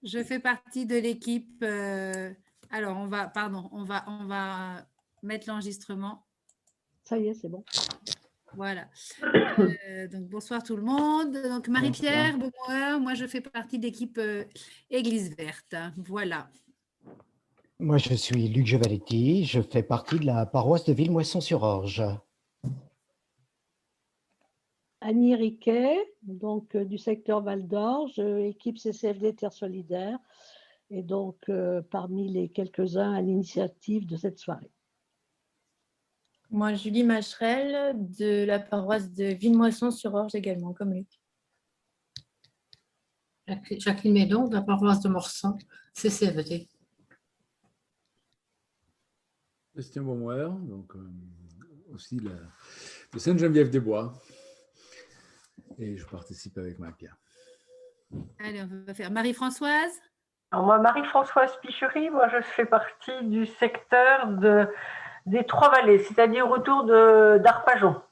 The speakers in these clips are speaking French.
Je fais partie de l'équipe. Alors, on va mettre l'enregistrement. Ça y est, c'est bon. Voilà. Donc, bonsoir tout le monde. Donc, Marie-Pierre Beaumoeur, moi, je fais partie de l'équipe Église Verte. Voilà. Moi, je suis Luc Jovaletti, je fais partie de la paroisse de Villemoisson-sur-Orge. Annie Riquet, donc du secteur Val d'Orge, équipe CCFD Terre Solidaire, et donc parmi les quelques-uns à l'initiative de cette soirée. Moi, Julie Macherel, de la paroisse de Villemoisson-sur-Orge également, comme Luc. Jacqueline Médon, de la paroisse de Morsan, CCFD. Christian Beaumoeur, donc aussi de Sainte-Geneviève-des-Bois. Et je participe avec Marie-Pierre. Allez, on va faire Marie-Françoise. Alors moi, Marie-Françoise Pichery, moi je fais partie du secteur des Trois-Vallées, c'est-à-dire autour d'Arpajon.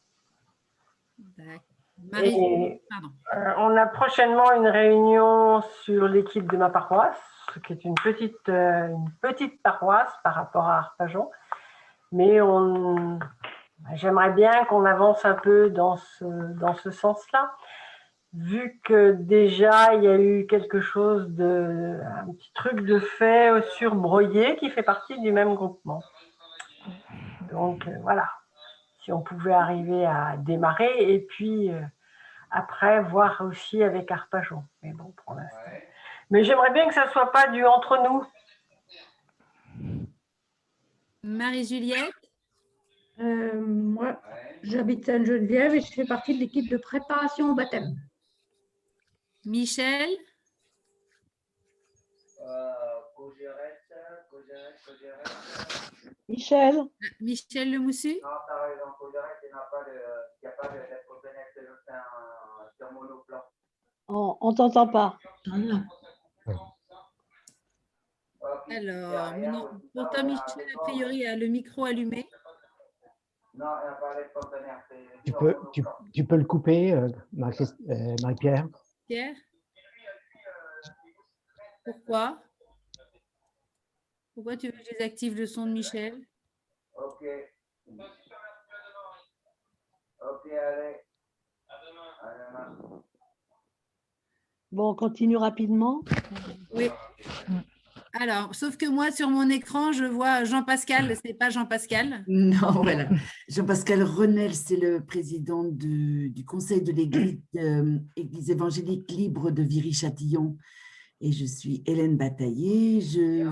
On a prochainement une réunion sur l'équipe de ma paroisse, qui est une petite paroisse par rapport à Arpajon. Mais j'aimerais bien qu'on avance un peu dans ce sens-là, vu que déjà il y a eu un petit truc de fait sur Breuillé qui fait partie du même groupement. Donc voilà, si on pouvait arriver à démarrer et puis après voir aussi avec Arpajon. Mais bon, pour l'instant. Mais j'aimerais bien que ça ne soit pas du entre nous. Marie-Juliette. Moi, j'habite Sainte-Geneviève et je fais partie de l'équipe de préparation au baptême. Michel. Michel. Michel Lemoussu. Non, tu as raison, Cogérette, il n'y a pas d'être connecté, c'est un monoplan. On ne t'entend pas. Alors, pourtant, Michel, a priori, a le micro allumé. Non, il n'y a pas d'être conteneur. Tu peux le couper, Marie-Pierre? Pierre? Pourquoi? Pourquoi tu veux que je désactive le son de Michel? Ok. Ok, allez. Bon, on continue rapidement. Oui. Alors, sauf que moi, sur mon écran, je vois Jean-Pascal. Ce n'est pas Jean-Pascal. Non, voilà. Jean-Pascal Renel, c'est le président du conseil de l'Église évangélique libre de Viry-Châtillon. Et je suis Hélène Bataillé. Je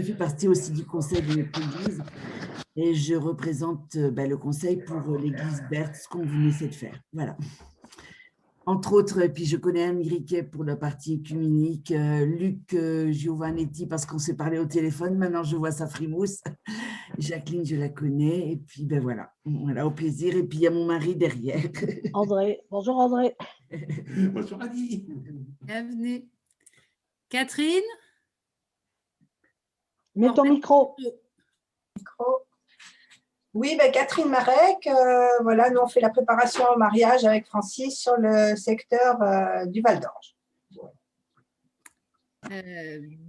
fais partie aussi du conseil de notre église. Et je représente le conseil pour l'église verte, ce qu'on essaie de faire. Voilà. Entre autres, et puis je connais Annie Riquet pour la partie écuménique, Luc Giovannetti parce qu'on s'est parlé au téléphone, maintenant je vois sa frimousse. Jacqueline, je la connais, et puis voilà, au plaisir. Et puis il y a mon mari derrière. André, bonjour André. Bonjour Annie. Bienvenue. Catherine? Mets ton micro. Oui, Catherine Marek, voilà, nous on fait la préparation au mariage avec Francis sur le secteur du Val d'Orge.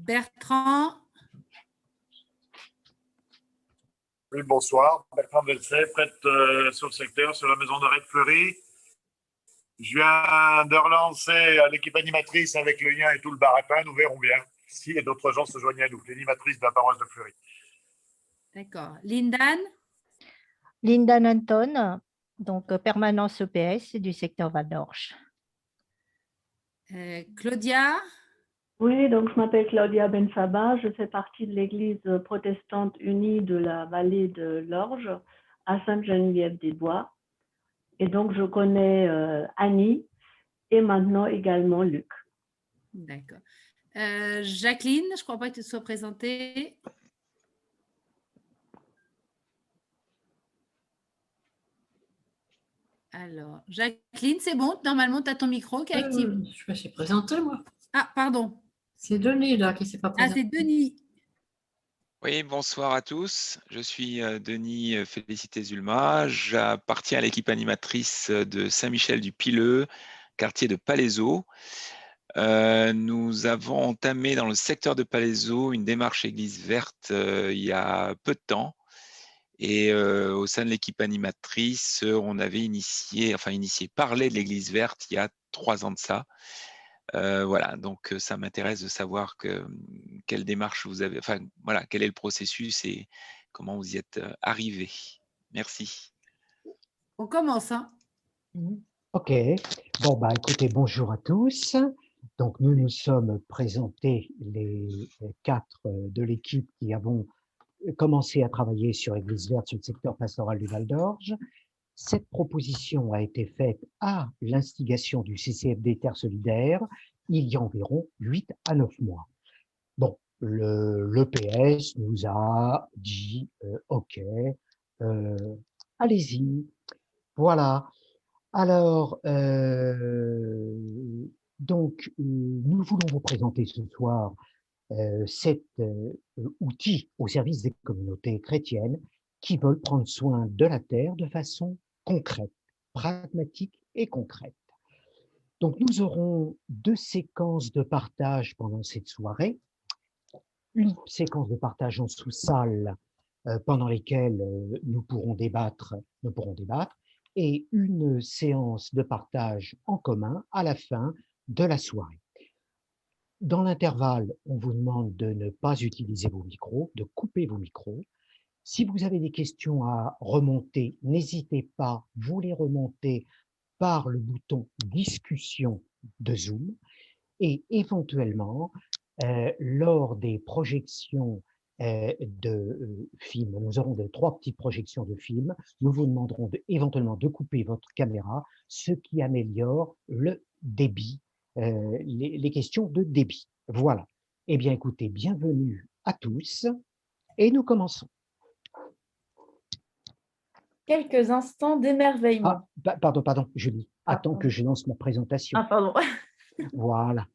Bertrand. Oui, bonsoir. Bertrand Delcey, prêtre sur le secteur, sur la maison d'arrêt de Fleury. Je viens de relancer l'équipe animatrice avec le lien et tout le bar à pain. Nous verrons bien si d'autres gens se joignent à nous, l'animatrice de la paroisse de Fleury. D'accord. Lindan? Lindan Anton, donc permanence EPS du secteur Val d'Orge. Claudia? Oui, donc je m'appelle Claudia Bensaba, je fais partie de l'église protestante unie de la vallée de l'Orge à Sainte-Geneviève-des-Bois. Et donc je connais Annie et maintenant également Luc. D'accord. Jacqueline, je ne crois pas que tu sois présentée. Alors, Jacqueline, c'est bon? Normalement, tu as ton micro qui est actif. Je me suis présentée, moi. Ah, pardon. C'est Denis, là, qui ne s'est pas présenté. Ah, c'est Denis. Oui, bonsoir à tous. Je suis Denis Félicité Zulma. J'appartiens à l'équipe animatrice de Saint-Michel du Pileux quartier de Palaiseau. Nous avons entamé dans le secteur de Palaiseau une démarche Église verte il y a peu de temps. Et au sein de l'équipe animatrice, on avait parlé de l'Église verte il y a 3 ans de ça. Voilà, donc ça m'intéresse de savoir quelle démarche vous avez, enfin voilà, quel est le processus et comment vous y êtes arrivé. Merci. On commence, hein. Ok. Bon, bah, écoutez, bonjour à tous. Donc, nous nous sommes présentés les 4 de l'équipe qui avons commencé à travailler sur Église verte sur le secteur pastoral du Val d'Orge. Cette proposition a été faite à l'instigation du CCFD Terre Solidaire il y a environ 8 à 9 mois. Bon, l'EPS nous a dit OK, allez-y. Voilà. Alors, donc, nous voulons vous présenter ce soir cet outil au service des communautés chrétiennes qui veulent prendre soin de la terre de façon concrète, pragmatique et concrète. Donc, nous aurons 2 séquences de partage pendant cette soirée. Une séquence de partage en sous-salle pendant lesquelles nous pourrons débattre, et une séance de partage en commun à la fin de la soirée. Dans l'intervalle, on vous demande de ne pas utiliser vos micros, de couper vos micros. Si vous avez des questions à remonter, n'hésitez pas, vous les remontez par le bouton discussion de Zoom et éventuellement, lors des projections de films, nous aurons 3 petites projections de films, nous vous demanderons éventuellement de couper votre caméra, ce qui améliore le débit, les questions de débit. Voilà. Eh bien, écoutez, bienvenue à tous et nous commençons. Quelques instants d'émerveillement. Ah, pardon, Julie. Attends que je lance ma présentation. Ah, pardon. Voilà.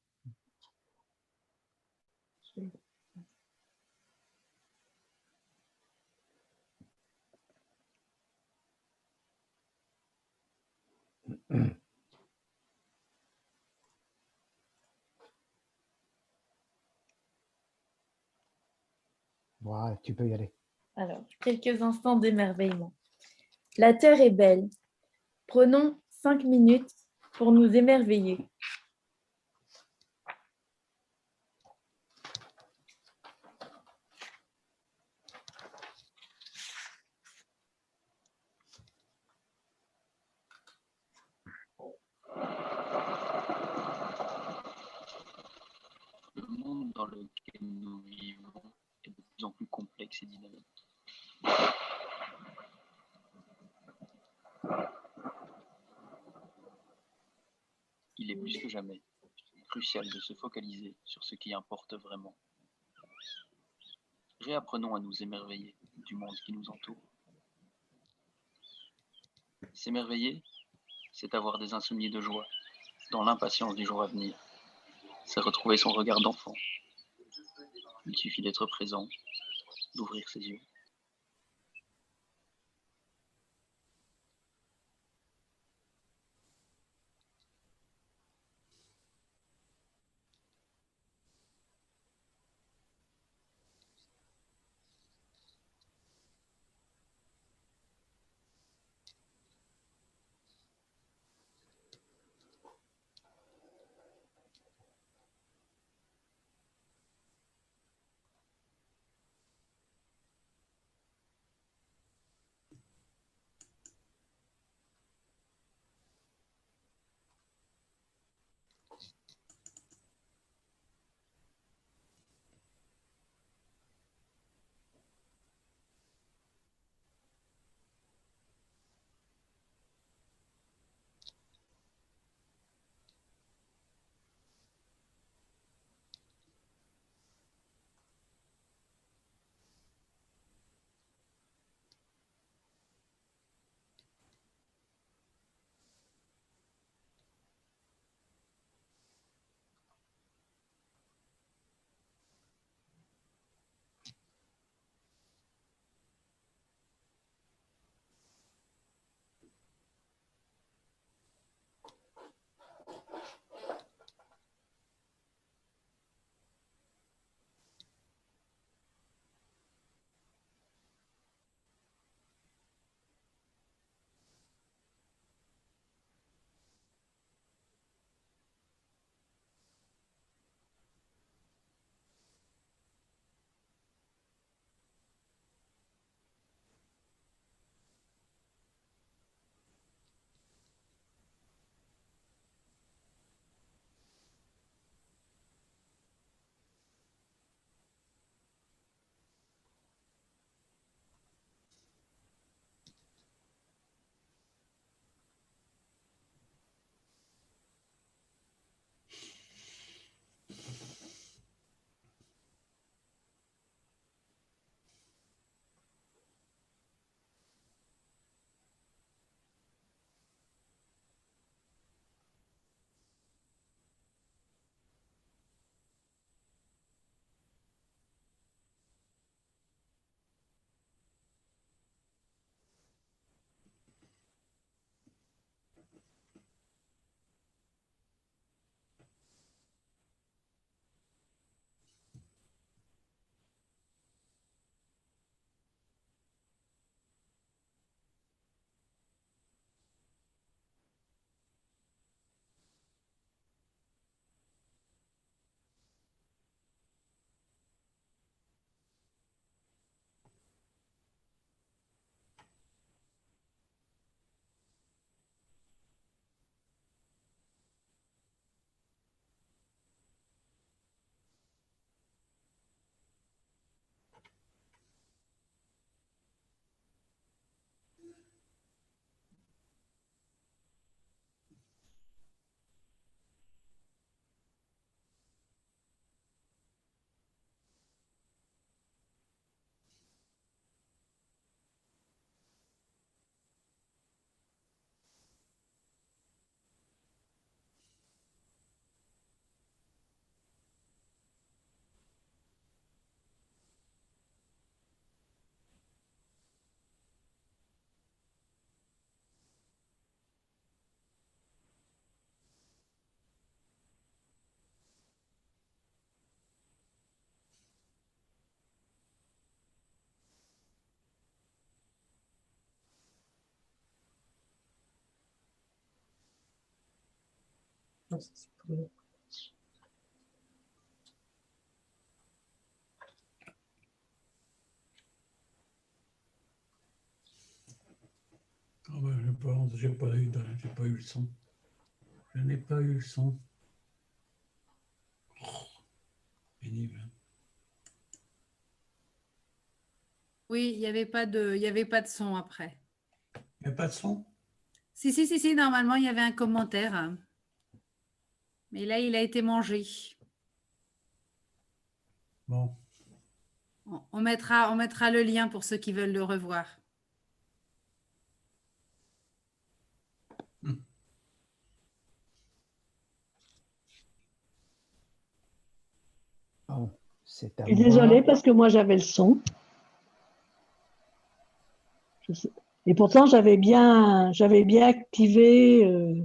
Voilà, tu peux y aller. Alors, quelques instants d'émerveillement. La Terre est belle. Prenons 5 minutes pour nous émerveiller. Le monde dans lequel nous vivons est de plus en plus complexe et dynamique. Il est plus que jamais crucial de se focaliser sur ce qui importe vraiment. Réapprenons à nous émerveiller du monde qui nous entoure. S'émerveiller, c'est avoir des insomnies de joie dans l'impatience du jour à venir. C'est retrouver son regard d'enfant. Il suffit d'être présent, d'ouvrir ses yeux. Ah ben, j'ai pas eu le son. Je n'ai pas eu le son. Oh, pénible. Oui, il n'y avait pas de son après. Il n'y a pas de son? Si, normalement, il y avait un commentaire. Mais là, il a été mangé. Bon. On mettra le lien pour ceux qui veulent le revoir. Bon, c'est à Je suis moi. désolée parce que moi, j'avais le son. Et pourtant, j'avais bien activé.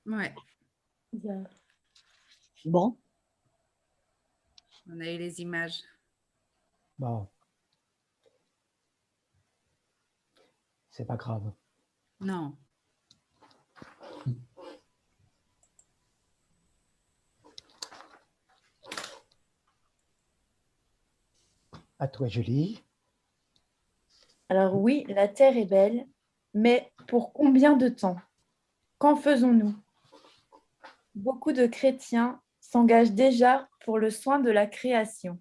Ouais. Bon. On a eu les images. Bon. C'est pas grave. Non. À toi, Julie. Alors oui, la terre est belle, mais pour combien de temps? Qu'en faisons-nous? Beaucoup de chrétiens s'engagent déjà pour le soin de la création.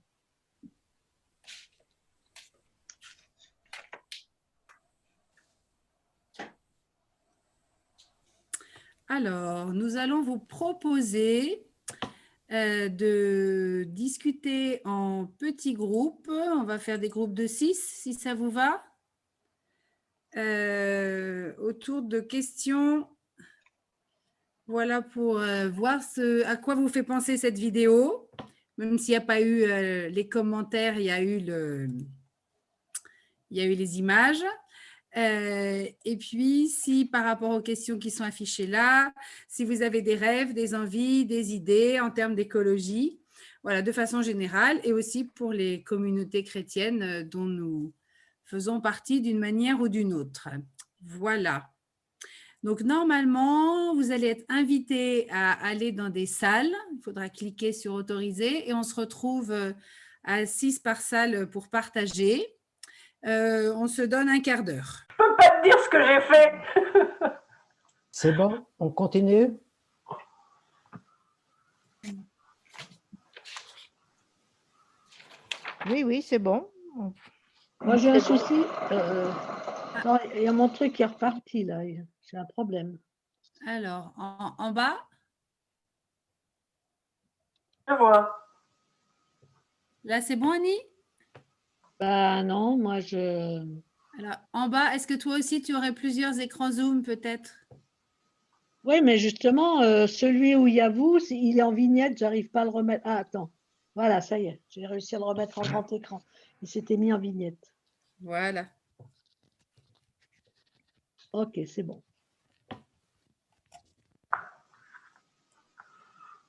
Alors, nous allons vous proposer de discuter en petits groupes. On va faire des groupes de 6, si ça vous va, autour de questions. Voilà pour voir à quoi vous fait penser cette vidéo. Même s'il n'y a pas eu les commentaires, il y a eu les images. Et puis, si par rapport aux questions qui sont affichées là, si vous avez des rêves, des envies, des idées en termes d'écologie, voilà, de façon générale, et aussi pour les communautés chrétiennes dont nous faisons partie d'une manière ou d'une autre. Voilà. Donc, normalement, vous allez être invités à aller dans des salles. Il faudra cliquer sur « Autoriser » et on se retrouve à 6 par salle pour partager. On se donne un quart d'heure. Je ne peux pas te dire ce que j'ai fait. C'est bon, on continue? Oui, c'est bon. Moi, j'ai un souci. Non, il y a mon truc qui est reparti, là. J'ai un problème. Alors, en bas? Je vois. Là, c'est bon, Annie? Bah non, moi, je... Alors, en bas, est-ce que toi aussi, tu aurais plusieurs écrans Zoom, peut-être? Oui, mais justement, celui où il y a vous, il est en vignette, j'arrive pas à le remettre. Ah, attends. Voilà, ça y est, j'ai réussi à le remettre en grand écran. Il s'était mis en vignette. Voilà. Ok, c'est bon.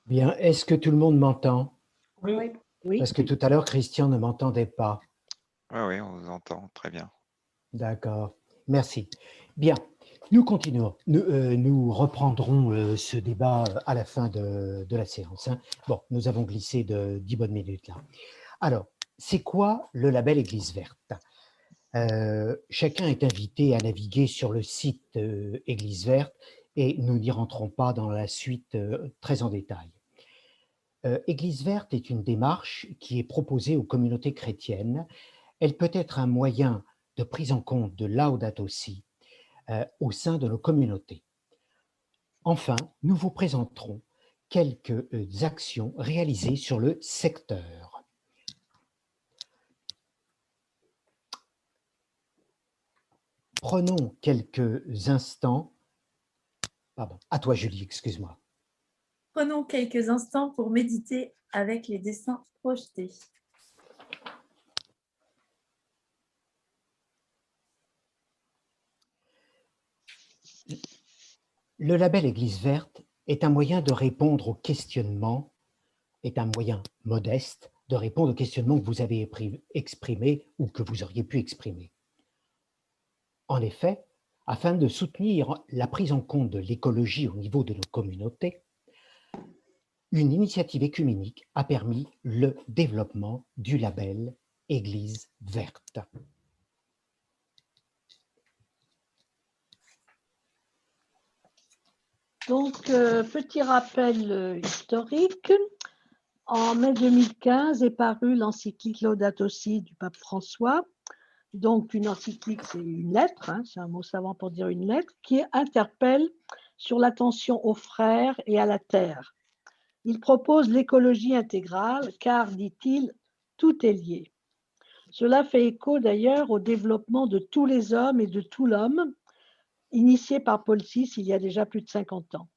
Bien, est-ce que tout le monde m'entend? Oui. Parce que tout à l'heure, Christian ne m'entendait pas. Oui, on vous entend très bien. D'accord, merci. Bien, nous continuons. Nous reprendrons ce débat à la fin de la séance. Hein. Bon, nous avons glissé de 10 bonnes minutes là. Alors, c'est quoi le label Église verte? Chacun est invité à naviguer sur le site Église verte et nous n'y rentrons pas dans la suite très en détail. Église verte est une démarche qui est proposée aux communautés chrétiennes. Elle peut être un moyen de prise en compte de Laudato Si au sein de nos communautés. Enfin, nous vous présenterons quelques actions réalisées sur le secteur. Prenons quelques instants. Pardon, à toi Julie, excuse-moi. Prenons quelques instants pour méditer avec les dessins projetés. Le label Église verte est un moyen de répondre aux questionnements, est un moyen modeste de répondre aux questionnements que vous avez exprimés ou que vous auriez pu exprimer. En effet, Afin de soutenir la prise en compte de l'écologie au niveau de nos communautés, une initiative œcuménique a permis le développement du label Église verte. Donc, petit rappel historique. En mai 2015 est parue l'encyclique Laudato Si du pape François. Donc, une encyclique, c'est une lettre, hein, c'est un mot savant pour dire une lettre, qui interpelle sur l'attention aux frères et à la terre. Il propose l'écologie intégrale, car, dit-il, tout est lié. Cela fait écho d'ailleurs au développement de tous les hommes et de tout l'homme, initié par Paul VI il y a déjà plus de 50 ans.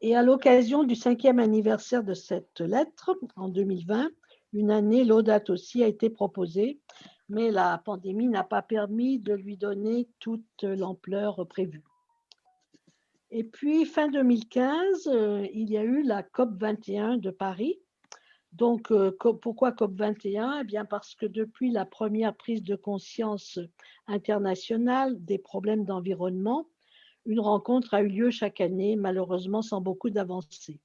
Et à l'occasion du 5e anniversaire de cette lettre, en 2020, une année Laudato Si a été proposée, mais la pandémie n'a pas permis de lui donner toute l'ampleur prévue. Et puis, fin 2015, il y a eu la COP21 de Paris. Donc, pourquoi COP21? Eh bien, parce que depuis la première prise de conscience internationale des problèmes d'environnement, une rencontre a eu lieu chaque année, malheureusement sans beaucoup d'avancées.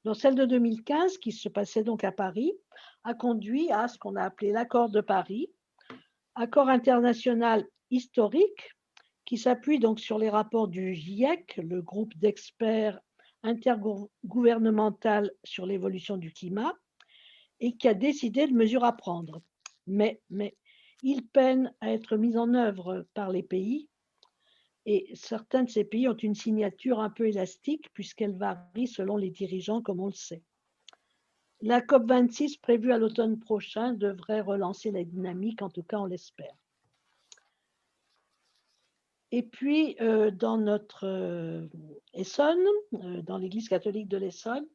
Donc, celle de 2015, qui se passait donc à Paris, a conduit à ce qu'on a appelé l'accord de Paris, accord international historique, qui s'appuie donc sur les rapports du GIEC, le groupe d'experts intergouvernemental sur l'évolution du climat, et qui a décidé de mesures à prendre. Mais il peine à être mis en œuvre par les pays, et certains de ces pays ont une signature un peu élastique puisqu'elle varie selon les dirigeants, comme on le sait. La COP26 prévue à l'automne prochain devrait relancer la dynamique, en tout cas on l'espère. Et puis, dans notre Essonne, dans l'Église catholique de l'Essonne,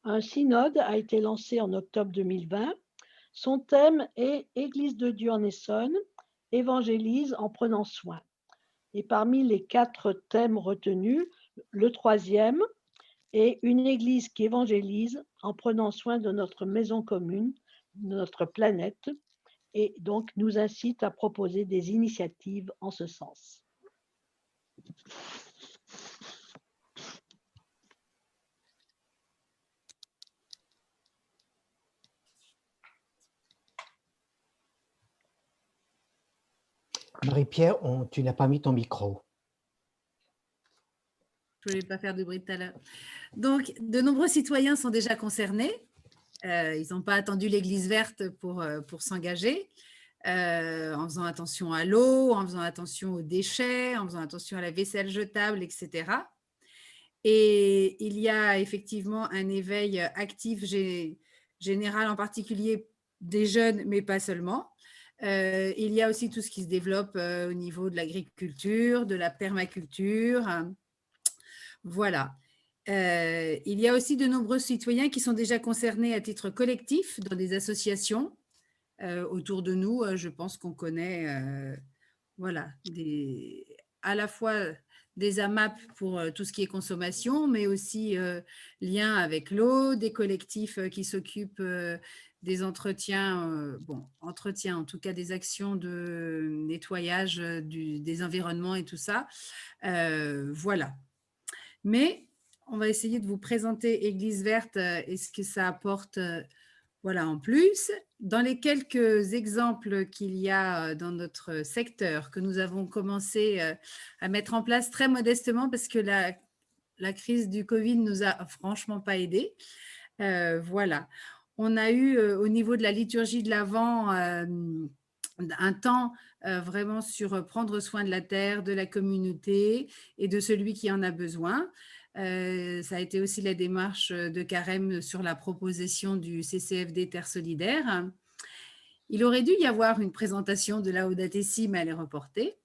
un synode a été lancé en octobre 2020. Son thème est « Église de Dieu en Essonne, évangélise en prenant soin ». Et parmi les 4 thèmes retenus, le 3e est « Une Église qui évangélise en prenant soin de notre maison commune, de notre planète », et donc nous incite à proposer des initiatives en ce sens. Marie-Pierre, tu n'as pas mis ton micro. Je ne voulais pas faire de bruit tout à l'heure. Donc, de nombreux citoyens sont déjà concernés. Ils n'ont pas attendu l'Église verte pour s'engager, en faisant attention à l'eau, en faisant attention aux déchets, en faisant attention à la vaisselle jetable, etc. Et il y a effectivement un éveil actif général, en particulier des jeunes, mais pas seulement. Il y a aussi tout ce qui se développe au niveau de l'agriculture, de la permaculture. Voilà. Il y a aussi de nombreux citoyens qui sont déjà concernés à titre collectif dans des associations. Autour de nous, je pense qu'on connaît voilà, à la fois des AMAP pour tout ce qui est consommation, mais aussi lien avec l'eau, des collectifs qui s'occupent des entretiens, entretiens, en tout cas des actions de nettoyage des environnements et tout ça. Voilà. Mais on va essayer de vous présenter Église verte et ce que ça apporte voilà, en plus. Dans les quelques exemples qu'il y a dans notre secteur que nous avons commencé à mettre en place très modestement parce que la crise du Covid ne nous a franchement pas aidés. Voilà. On a eu au niveau de la liturgie de l'Avent un temps vraiment sur prendre soin de la terre, de la communauté et de celui qui en a besoin. Ça a été aussi la démarche de Carême sur la proposition du CCFD Terre Solidaire. Il aurait dû y avoir une présentation de Laudato Si, mais elle est reportée.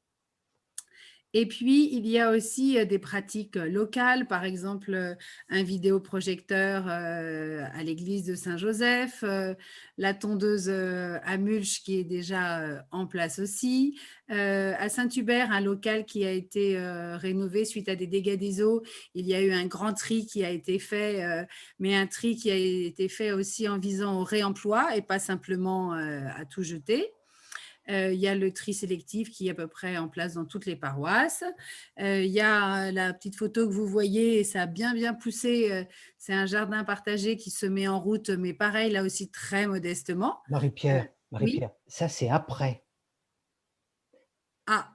Et puis, il y a aussi des pratiques locales, par exemple un vidéoprojecteur à l'église de Saint-Joseph, la tondeuse à mulch qui est déjà en place aussi. À Saint-Hubert, un local qui a été rénové suite à des dégâts des eaux. Il y a eu un grand tri qui a été fait, mais un tri qui a été fait aussi en visant au réemploi et pas simplement à tout jeter. Il y a le tri sélectif qui est à peu près en place dans toutes les paroisses. Il y a la petite photo que vous voyez, et ça a bien poussé. C'est un jardin partagé qui se met en route, mais pareil, là aussi très modestement. Marie-Pierre, Oui. ça c'est après. Ah,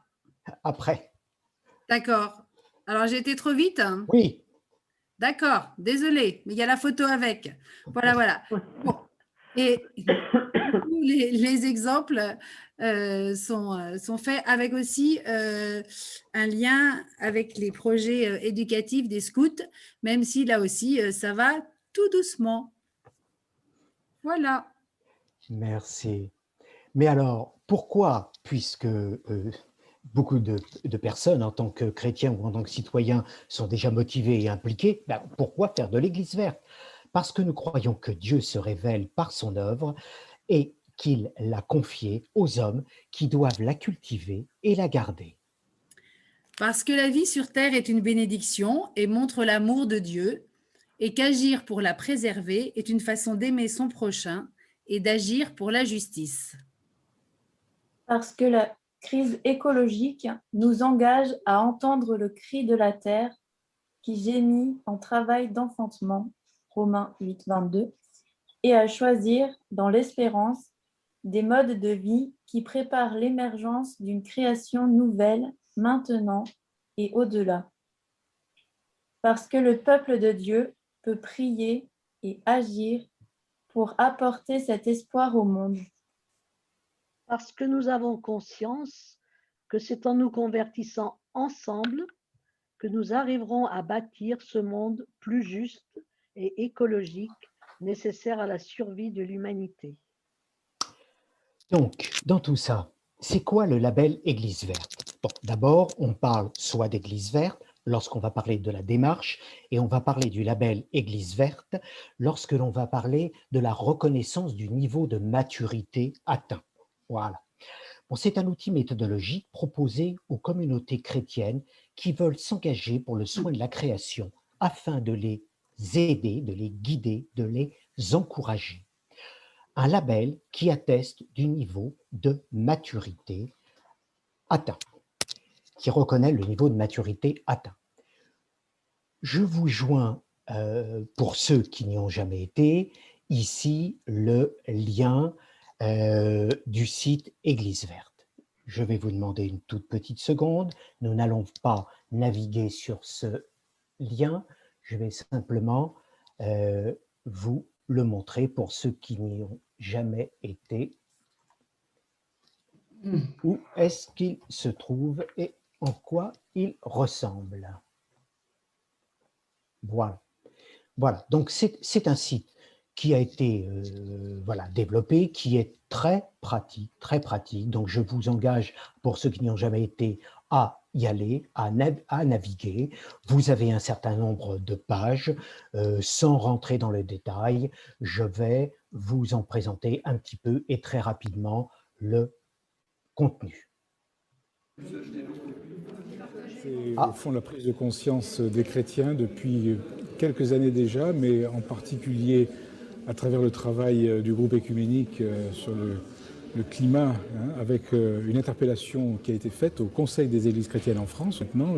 Après. d'accord. Alors, j'ai été trop vite? Oui. D'accord, désolée, mais il y a la photo avec. Voilà. Bon. Et les exemples sont faits avec aussi un lien avec les projets éducatifs des scouts, même si là aussi, ça va tout doucement. Voilà. Merci. Mais alors, pourquoi, puisque beaucoup de personnes, en tant que chrétiens ou en tant que citoyens, sont déjà motivés et impliqués, pourquoi faire de l'Église verte? Parce que nous croyons que Dieu se révèle par son œuvre et qu'il l'a confiée aux hommes qui doivent la cultiver et la garder. Parce que la vie sur terre est une bénédiction et montre l'amour de Dieu, et qu'agir pour la préserver est une façon d'aimer son prochain et d'agir pour la justice. Parce que la crise écologique nous engage à entendre le cri de la terre qui gémit en travail d'enfantement, Romains 8, 22, et à choisir, dans l'espérance, des modes de vie qui préparent l'émergence d'une création nouvelle maintenant et au-delà. Parce que le peuple de Dieu peut prier et agir pour apporter cet espoir au monde. Parce que nous avons conscience que c'est en nous convertissant ensemble que nous arriverons à bâtir ce monde plus juste et écologique nécessaire à la survie de l'humanité. Donc, dans tout ça, c'est quoi le label Église verte? Bon, d'abord, on parle soit d'Église verte lorsqu'on va parler de la démarche, et on va parler du label Église verte lorsque l'on va parler de la reconnaissance du niveau de maturité atteint. Voilà. Bon, c'est un outil méthodologique proposé aux communautés chrétiennes qui veulent s'engager pour le soin de la création afin de les aider, de les guider, de les encourager. Un label qui atteste du niveau de maturité atteint, qui reconnaît le niveau de maturité atteint. Je vous joins, pour ceux qui n'y ont jamais été, ici le lien du site Église verte. Je vais vous demander une toute petite seconde. Nous n'allons pas naviguer sur ce lien. Je vais simplement vous le montrer pour ceux qui n'y ont jamais été. Où est-ce qu'il se trouve et en quoi il ressemble? Voilà. Donc c'est un site qui a été développé, qui est très pratique. Donc je vous engage, pour ceux qui n'y ont jamais été, à y aller, à naviguer. Vous avez un certain nombre de pages. Sans rentrer dans le détail, je vais vous en présenter un petit peu et très rapidement le contenu. C'est au fond la prise de conscience des chrétiens depuis quelques années déjà, mais en particulier à travers le travail du groupe œcuménique sur le climat, avec une interpellation qui a été faite au Conseil des Églises chrétiennes en France. Maintenant,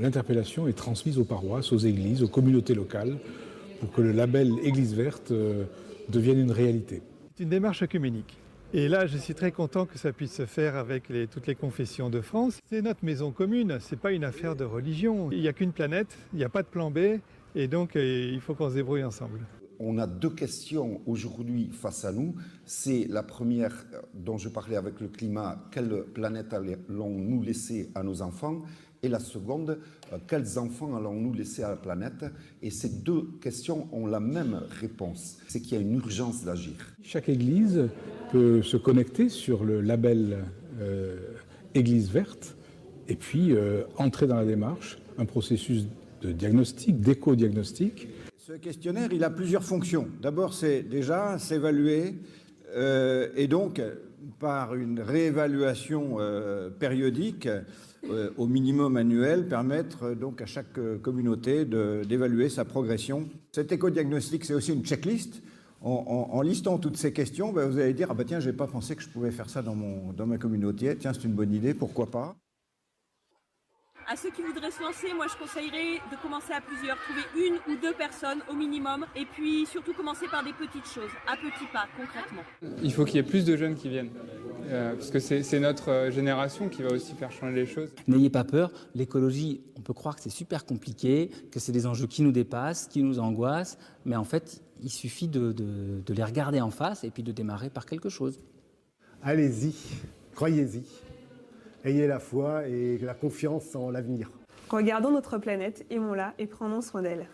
l'interpellation est transmise aux paroisses, aux églises, aux communautés locales, pour que le label Église verte devienne une réalité. C'est une démarche œcuménique. Et là, je suis très content que ça puisse se faire avec toutes les confessions de France. C'est notre maison commune, ce n'est pas une affaire de religion. Il n'y a qu'une planète, il n'y a pas de plan B, et donc il faut qu'on se débrouille ensemble. On a deux questions aujourd'hui face à nous. C'est la première dont je parlais avec le climat, quelle planète allons-nous laisser à nos enfants? Et la seconde, quels enfants allons-nous laisser à la planète? Et ces deux questions ont la même réponse, c'est qu'il y a une urgence d'agir. Chaque église peut se connecter sur le label Église verte et puis entrer dans la démarche, un processus de diagnostic, d'éco-diagnostic. Ce questionnaire, il a plusieurs fonctions. D'abord, c'est déjà s'évaluer et donc, par une réévaluation périodique, au minimum annuel, permettre donc à chaque communauté d'évaluer sa progression. Cet éco-diagnostic, c'est aussi une checklist. en listant toutes ces questions, ben, vous allez dire, ah ben tiens, je n'ai pas pensé que je pouvais faire ça dans ma communauté. Tiens, c'est une bonne idée, pourquoi pas? À ceux qui voudraient se lancer, moi je conseillerais de commencer à plusieurs, trouver une ou deux personnes au minimum, et puis surtout commencer par des petites choses, à petits pas, concrètement. Il faut qu'il y ait plus de jeunes qui viennent, parce que c'est notre génération qui va aussi faire changer les choses. N'ayez pas peur, l'écologie, on peut croire que c'est super compliqué, que c'est des enjeux qui nous dépassent, qui nous angoissent, mais en fait, il suffit de les regarder en face et puis de démarrer par quelque chose. Allez-y, croyez-y. Ayez la foi et la confiance en l'avenir. Regardons notre planète, aimons-la et prenons soin d'elle.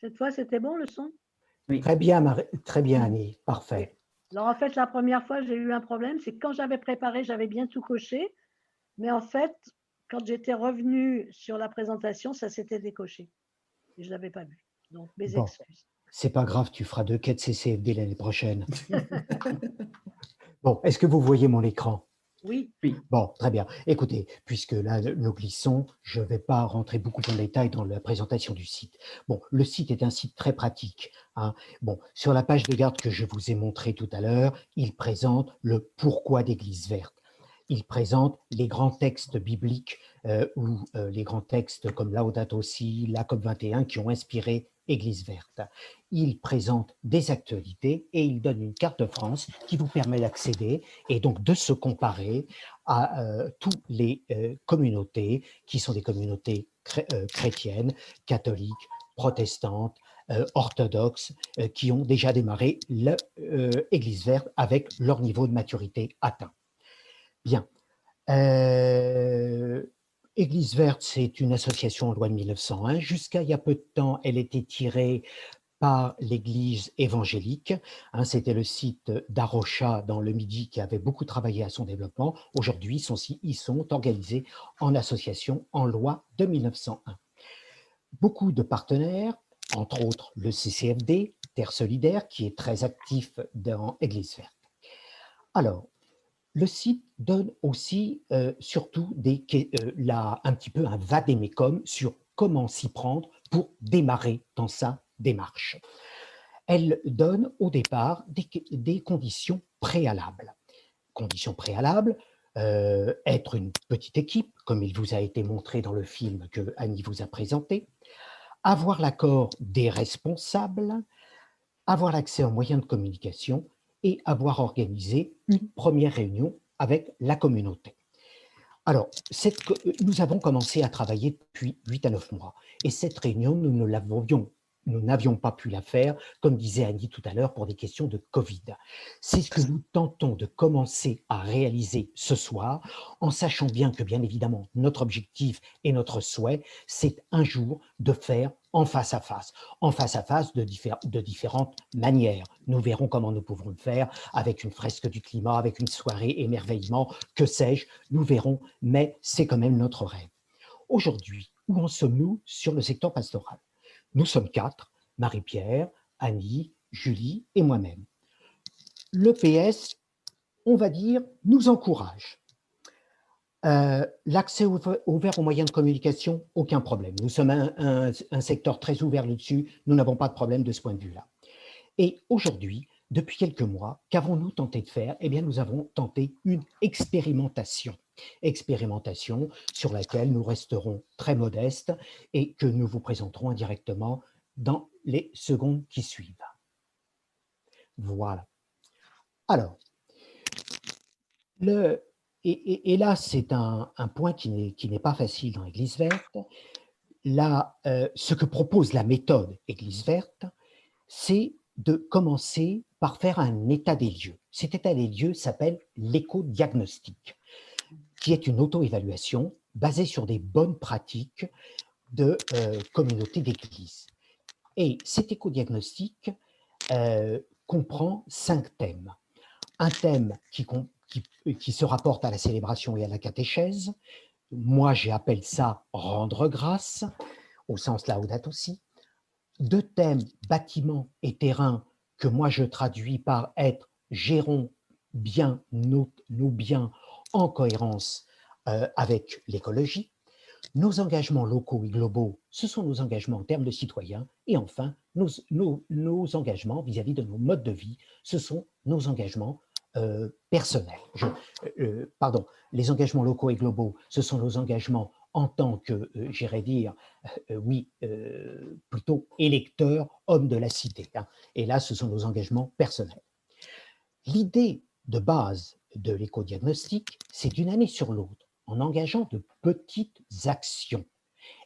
Cette fois, c'était bon le son? Oui. Très bien Annie, parfait. Alors en fait, la première fois, j'ai eu un problème, c'est que quand j'avais préparé, j'avais bien tout coché, mais en fait, quand j'étais revenue sur la présentation, ça s'était décoché. Et je ne l'avais pas vu. Donc, mes excuses. C'est pas grave, tu feras 2 quêtes CCFD l'année prochaine. Bon, est-ce que vous voyez mon écran? Oui. Bon, très bien. Écoutez, puisque là, nous glissons, je ne vais pas rentrer beaucoup en détail dans la présentation du site. Bon, le site est un site très pratique, hein. Bon, sur la page de garde que je vous ai montrée tout à l'heure, il présente le pourquoi d'Église verte. Il présente les grands textes bibliques ou les grands textes comme Laudato Si, la COP21 qui ont inspiré Église verte. Il présente des actualités et il donne une carte de France qui vous permet d'accéder et donc de se comparer à toutes les communautés qui sont des communautés chrétiennes, catholiques, protestantes, orthodoxes, qui ont déjà démarré l'Église verte avec leur niveau de maturité atteint. Bien. Église verte, c'est une association en loi de 1901. Jusqu'à il y a peu de temps, elle était tirée par l'Église évangélique. Hein, c'était le site d'Arocha dans le Midi qui avait beaucoup travaillé à son développement. Aujourd'hui, ils sont organisés en association en loi de 1901. Beaucoup de partenaires, entre autres le CCFD, Terre Solidaire, qui est très actif dans Église verte. Alors, le site donne aussi surtout un petit peu un vade-mecum sur comment s'y prendre pour démarrer dans sa démarche. Elle donne au départ des conditions préalables. Conditions préalables, être une petite équipe, comme il vous a été montré dans le film que Annie vous a présenté, avoir l'accord des responsables, avoir l'accès aux moyens de communication, et avoir organisé une première réunion avec la communauté. Alors, nous avons commencé à travailler depuis 8 à 9 mois et cette réunion, nous n'avions pas pu la faire, comme disait Annie tout à l'heure, pour des questions de Covid. C'est ce que nous tentons de commencer à réaliser ce soir, en sachant bien que, bien évidemment, notre objectif et notre souhait, c'est un jour de faire en face à face de différentes manières. Nous verrons comment nous pouvons le faire avec une fresque du climat, avec une soirée émerveillement, que sais-je, nous verrons, mais c'est quand même notre rêve. Aujourd'hui, où en sommes-nous sur le secteur pastoral? Nous sommes 4, Marie-Pierre, Annie, Julie et moi-même. Le PS, on va dire, nous encourage. L'accès ouvert aux moyens de communication, aucun problème. Nous sommes un secteur très ouvert là-dessus, nous n'avons pas de problème de ce point de vue-là. Et aujourd'hui, depuis quelques mois, qu'avons-nous tenté de faire? Eh bien, nous avons tenté une expérimentation sur laquelle nous resterons très modestes et que nous vous présenterons indirectement dans les secondes qui suivent. Voilà. Alors, et là, c'est un point qui n'est pas facile dans Église verte. Là, ce que propose la méthode Église verte, c'est de commencer par faire un état des lieux. Cet état des lieux s'appelle l'éco-diagnostic, qui est une auto-évaluation basée sur des bonnes pratiques de communauté d'église. Et cet éco-diagnostic comprend 5 thèmes. Un thème qui se rapporte à la célébration et à la catéchèse. Moi, j'appelle ça « rendre grâce », au sens Laudato Si. 2 thèmes, bâtiments et terrain, que moi je traduis par être « gérons bien nos biens en cohérence avec l'écologie ». Nos engagements locaux et globaux, ce sont nos engagements en termes de citoyens. Et enfin, nos engagements vis-à-vis de nos modes de vie, ce sont nos engagements personnels. Pardon, les engagements locaux et globaux, ce sont nos engagements en tant que, j'irais dire, plutôt électeurs, hommes de la cité. Hein. Et là, ce sont nos engagements personnels. L'idée de base de l'éco-diagnostic, c'est d'une année sur l'autre, en engageant de petites actions,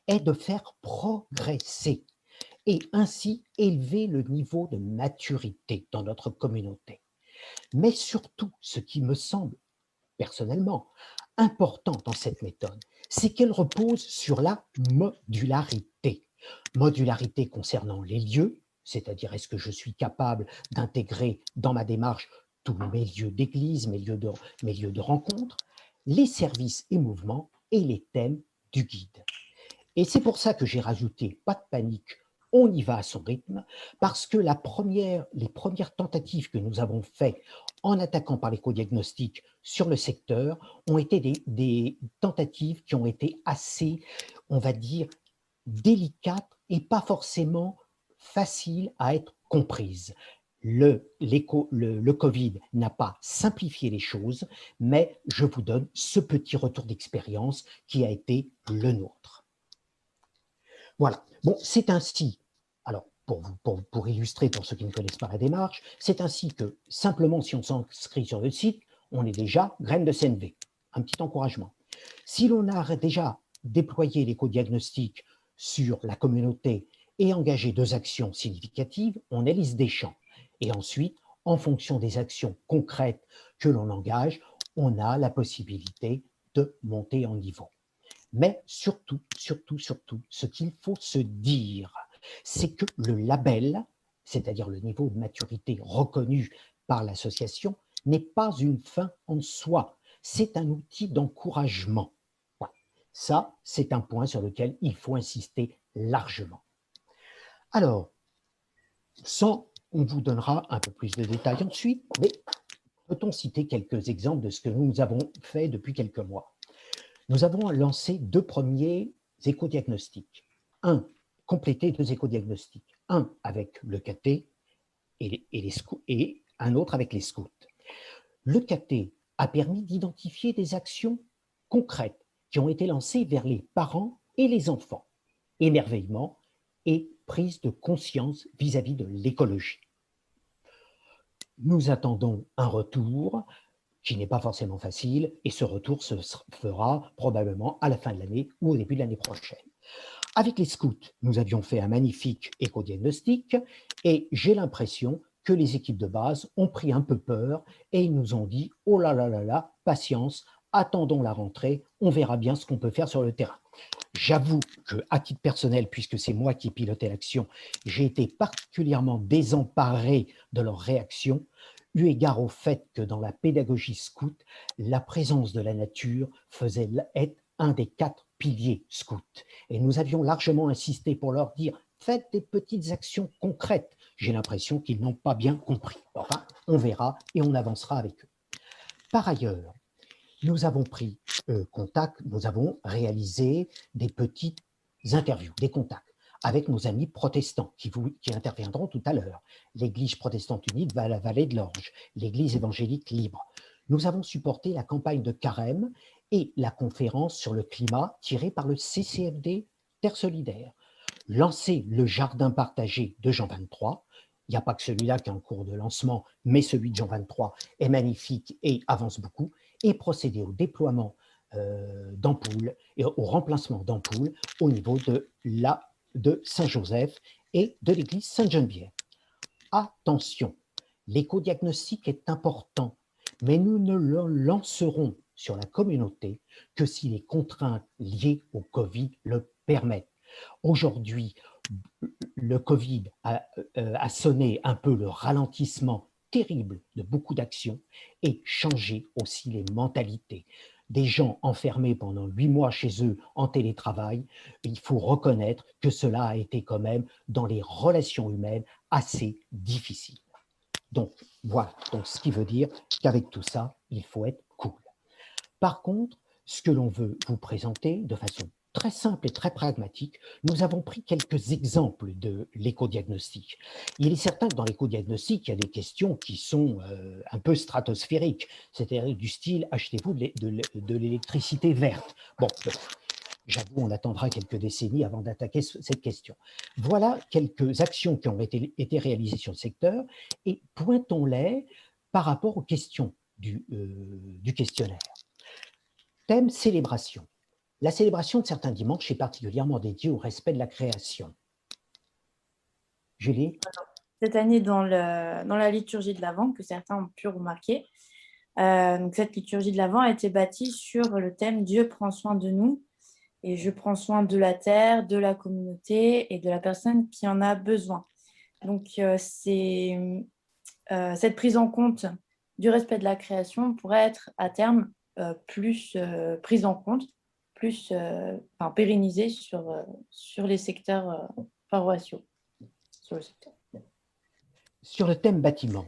est de faire progresser et ainsi élever le niveau de maturité dans notre communauté. Mais surtout, ce qui me semble personnellement important dans cette méthode, c'est qu'elle repose sur la modularité. Modularité concernant les lieux, c'est-à-dire est-ce que je suis capable d'intégrer dans ma démarche tous mes lieux d'église, mes lieux de rencontre, les services et mouvements et les thèmes du guide. Et c'est pour ça que j'ai rajouté « pas de panique, on y va à son rythme », parce que les premières tentatives que nous avons faites en attaquant par l'éco-diagnostic sur le secteur ont été des tentatives qui ont été assez, on va dire, délicates et pas forcément faciles à être comprises. Le Covid n'a pas simplifié les choses, mais je vous donne ce petit retour d'expérience qui a été le nôtre. Voilà, bon, c'est ainsi, alors pour illustrer pour ceux qui ne connaissent pas la démarche, c'est ainsi que simplement si on s'inscrit sur le site, on est déjà graine de CNV, un petit encouragement. Si l'on a déjà déployé l'éco-diagnostic sur la communauté et engagé 2 actions significatives, on est liste des champs. Et ensuite, en fonction des actions concrètes que l'on engage, on a la possibilité de monter en niveau. Mais surtout, ce qu'il faut se dire, c'est que le label, c'est-à-dire le niveau de maturité reconnu par l'association, n'est pas une fin en soi, c'est un outil d'encouragement. Voilà. Ça, c'est un point sur lequel il faut insister largement. Alors, on vous donnera un peu plus de détails ensuite, mais peut-on citer quelques exemples de ce que nous avons fait depuis quelques mois? Nous avons lancé 2 premiers éco-diagnostics. Compléter 2 éco-diagnostics. Un avec le KT et un autre avec les scouts. Le KT a permis d'identifier des actions concrètes qui ont été lancées vers les parents et les enfants. Émerveillement et prise de conscience vis-à-vis de l'écologie. Nous attendons un retour qui n'est pas forcément facile, et ce retour se fera probablement à la fin de l'année ou au début de l'année prochaine. Avec les scouts, nous avions fait un magnifique éco-diagnostic, et j'ai l'impression que les équipes de base ont pris un peu peur, et ils nous ont dit « Oh là là là là, patience, attendons la rentrée, on verra bien ce qu'on peut faire sur le terrain ». J'avoue qu'à titre personnel, puisque c'est moi qui pilotais l'action, j'ai été particulièrement désemparé de leur réaction, eu égard au fait que dans la pédagogie scout, la présence de la nature faisait être un des 4 piliers scouts. Et nous avions largement insisté pour leur dire « faites des petites actions concrètes ». J'ai l'impression qu'ils n'ont pas bien compris. Enfin, on verra et on avancera avec eux. Par ailleurs, nous avons pris contact, nous avons réalisé des petites interviews, des contacts avec nos amis protestants qui interviendront tout à l'heure. L'Église protestante unie de la vallée de l'Orge, l'Église évangélique libre. Nous avons supporté la campagne de Carême et la conférence sur le climat tirée par le CCFD Terre Solidaire. Lancer le jardin partagé de Jean 23. Il n'y a pas que celui-là qui est en cours de lancement, mais celui de Jean 23 est magnifique et avance beaucoup. Et procéder au déploiement d'ampoules et au remplacement d'ampoules au niveau de Saint-Joseph et de l'église Sainte-Geneviève. Attention, l'éco-diagnostic est important, mais nous ne le lancerons sur la communauté que si les contraintes liées au Covid le permettent. Aujourd'hui, le Covid a sonné un peu le ralentissement terrible de beaucoup d'actions et changé aussi les mentalités. Des gens enfermés pendant 8 mois chez eux en télétravail, il faut reconnaître que cela a été quand même dans les relations humaines assez difficile. Donc voilà, donc, ce qui veut dire qu'avec tout ça, il faut être cool. Par contre, ce que l'on veut vous présenter de façon très simple et très pragmatique, nous avons pris quelques exemples de l'écodiagnostic. Il est certain que dans l'écodiagnostic, il y a des questions qui sont un peu stratosphériques, c'est-à-dire du style « achetez-vous de l'électricité verte ?» Bon, j'avoue, on attendra quelques décennies avant d'attaquer cette question. Voilà quelques actions qui ont été réalisées sur le secteur et pointons-les par rapport aux questions du questionnaire. Thème célébration. La célébration de certains dimanches est particulièrement dédiée au respect de la création. Julie? Cette année, dans la liturgie de l'Avent, que certains ont pu remarquer, donc cette liturgie de l'Avent a été bâtie sur le thème « Dieu prend soin de nous » et « Je prends soin de la terre, de la communauté et de la personne qui en a besoin ». Donc, cette prise en compte du respect de la création pourrait être à terme plus prise en compte, plus pérennisée sur les secteurs paroissiaux. Sur le thème bâtiment,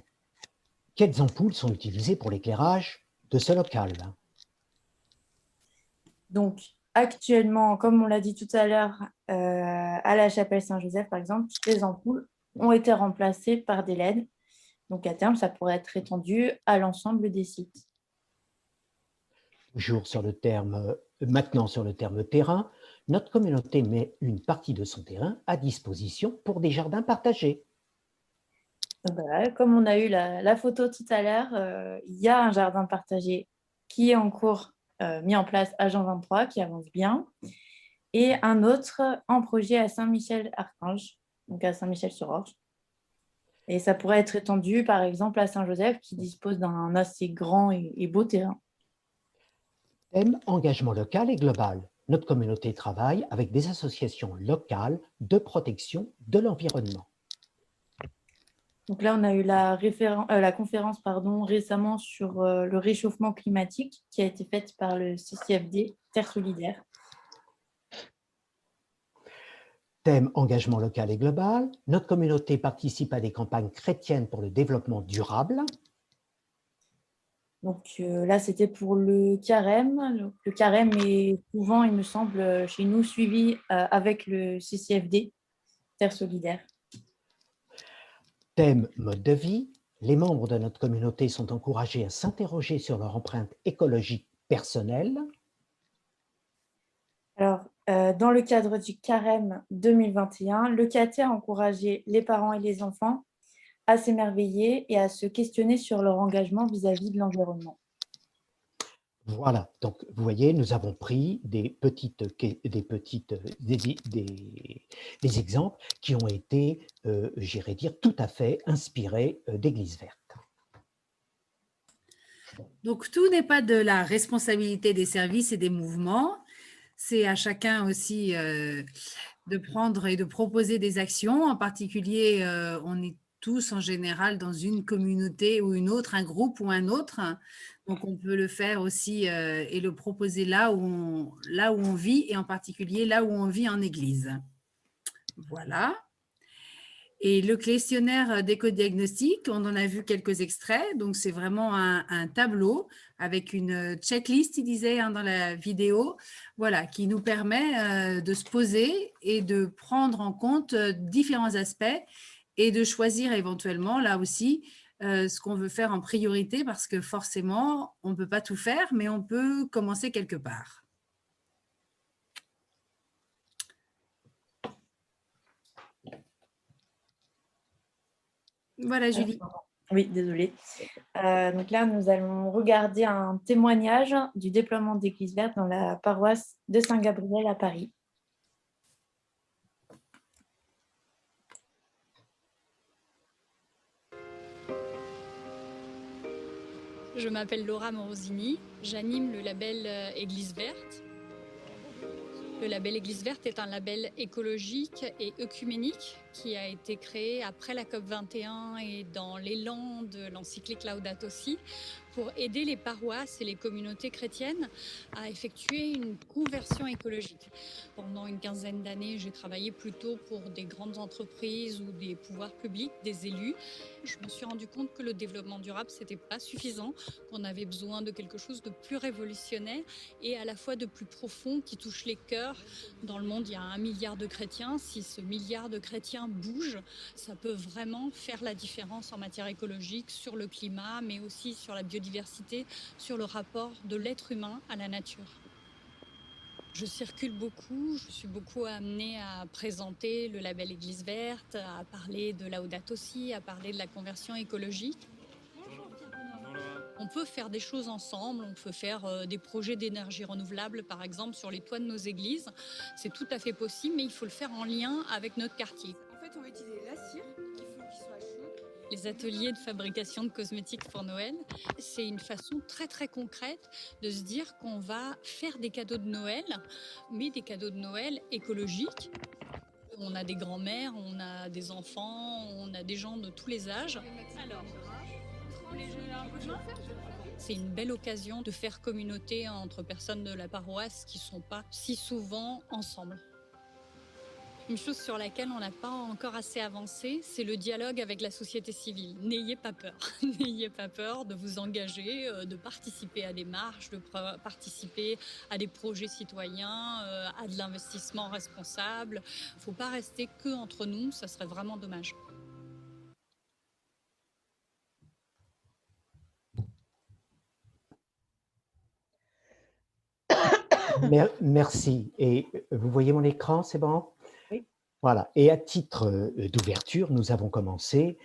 quelles ampoules sont utilisées pour l'éclairage de ce local? Donc, actuellement, comme on l'a dit tout à l'heure, à la chapelle Saint-Joseph, par exemple, toutes les ampoules ont été remplacées par des LED. Donc, à terme, ça pourrait être étendu à l'ensemble des sites. Maintenant sur le terme terrain, notre communauté met une partie de son terrain à disposition pour des jardins partagés. Voilà, comme on a eu la photo tout à l'heure, il y a un jardin partagé qui est en cours, mis en place à Jean 23, qui avance bien, et un autre en projet à Saint-Michel-Archange, donc à Saint-Michel-sur-Orge. Et ça pourrait être étendu, par exemple, à Saint-Joseph, qui dispose d'un assez grand et beau terrain. Thème engagement local et global. Notre communauté travaille avec des associations locales de protection de l'environnement. Donc là, on a eu la conférence récemment sur le réchauffement climatique qui a été faite par le CCFD, Terre Solidaire. Thème engagement local et global. Notre communauté participe à des campagnes chrétiennes pour le développement durable. Donc là, c'était pour le carême. Le carême est souvent, il me semble, chez nous, suivi avec le CCFD, Terre Solidaire. Thème mode de vie. Les membres de notre communauté sont encouragés à s'interroger sur leur empreinte écologique personnelle. Alors, dans le cadre du carême 2021, le CAT a encouragé les parents et les enfants à s'émerveiller et à se questionner sur leur engagement vis-à-vis de l'environnement. Voilà, donc vous voyez, nous avons pris des exemples qui ont été, j'irais dire, tout à fait inspirés d'Église verte. Donc, tout n'est pas de la responsabilité des services et des mouvements. C'est à chacun aussi de prendre et de proposer des actions. En particulier, on est tous en général dans une communauté ou une autre, un groupe ou un autre. Donc, on peut le faire aussi et le proposer là où on vit et en particulier là où on vit en église. Voilà. Et le questionnaire d'écodiagnostic, on en a vu quelques extraits. Donc, c'est vraiment un tableau avec une checklist, il disait dans la vidéo, voilà, qui nous permet de se poser et de prendre en compte différents aspects et de choisir éventuellement, là aussi, ce qu'on veut faire en priorité parce que forcément, on ne peut pas tout faire, mais on peut commencer quelque part. Voilà, Julie. Oui, désolée. Donc là, nous allons regarder un témoignage du déploiement d'Église verte dans la paroisse de Saint-Gabriel à Paris. Je m'appelle Laura Morosini, j'anime le label Église verte. Le label Église verte est un label écologique et œcuménique qui a été créé après la COP21 et dans l'élan de l'encyclique Laudato Si pour aider les paroisses et les communautés chrétiennes à effectuer une conversion écologique. Pendant une quinzaine d'années, j'ai travaillé plutôt pour des grandes entreprises ou des pouvoirs publics, des élus. Je me suis rendu compte que le développement durable, c'était pas suffisant, qu'on avait besoin de quelque chose de plus révolutionnaire et à la fois de plus profond qui touche les cœurs. Dans le monde, il y a 1 milliard de chrétiens. Si ce milliard de chrétiens bouge, ça peut vraiment faire la différence en matière écologique, sur le climat, mais aussi sur la biodiversité, sur le rapport de l'être humain à la nature. Je circule beaucoup, je suis beaucoup amenée à présenter le label Église verte, à parler de Laudato Si, à parler de la conversion écologique. On peut faire des choses ensemble, on peut faire des projets d'énergie renouvelable, par exemple, sur les toits de nos églises. C'est tout à fait possible, mais il faut le faire en lien avec notre quartier. En fait, on va utiliser la cire, il faut qu'il soit chaud. Les ateliers de fabrication de cosmétiques pour Noël, c'est une façon très très concrète de se dire qu'on va faire des cadeaux de Noël, mais des cadeaux de Noël écologiques. On a des grands-mères, on a des enfants, on a des gens de tous les âges. Alors, c'est une belle occasion de faire communauté entre personnes de la paroisse qui ne sont pas si souvent ensemble. Une chose sur laquelle on n'a pas encore assez avancé, c'est le dialogue avec la société civile. N'ayez pas peur. N'ayez pas peur de vous engager, de participer à des marches, de participer à des projets citoyens, à de l'investissement responsable. Il ne faut pas rester que entre nous, ça serait vraiment dommage. Merci. Et vous voyez mon écran, c'est bon? Oui. Voilà. Et à titre d'ouverture, nous avons commencé,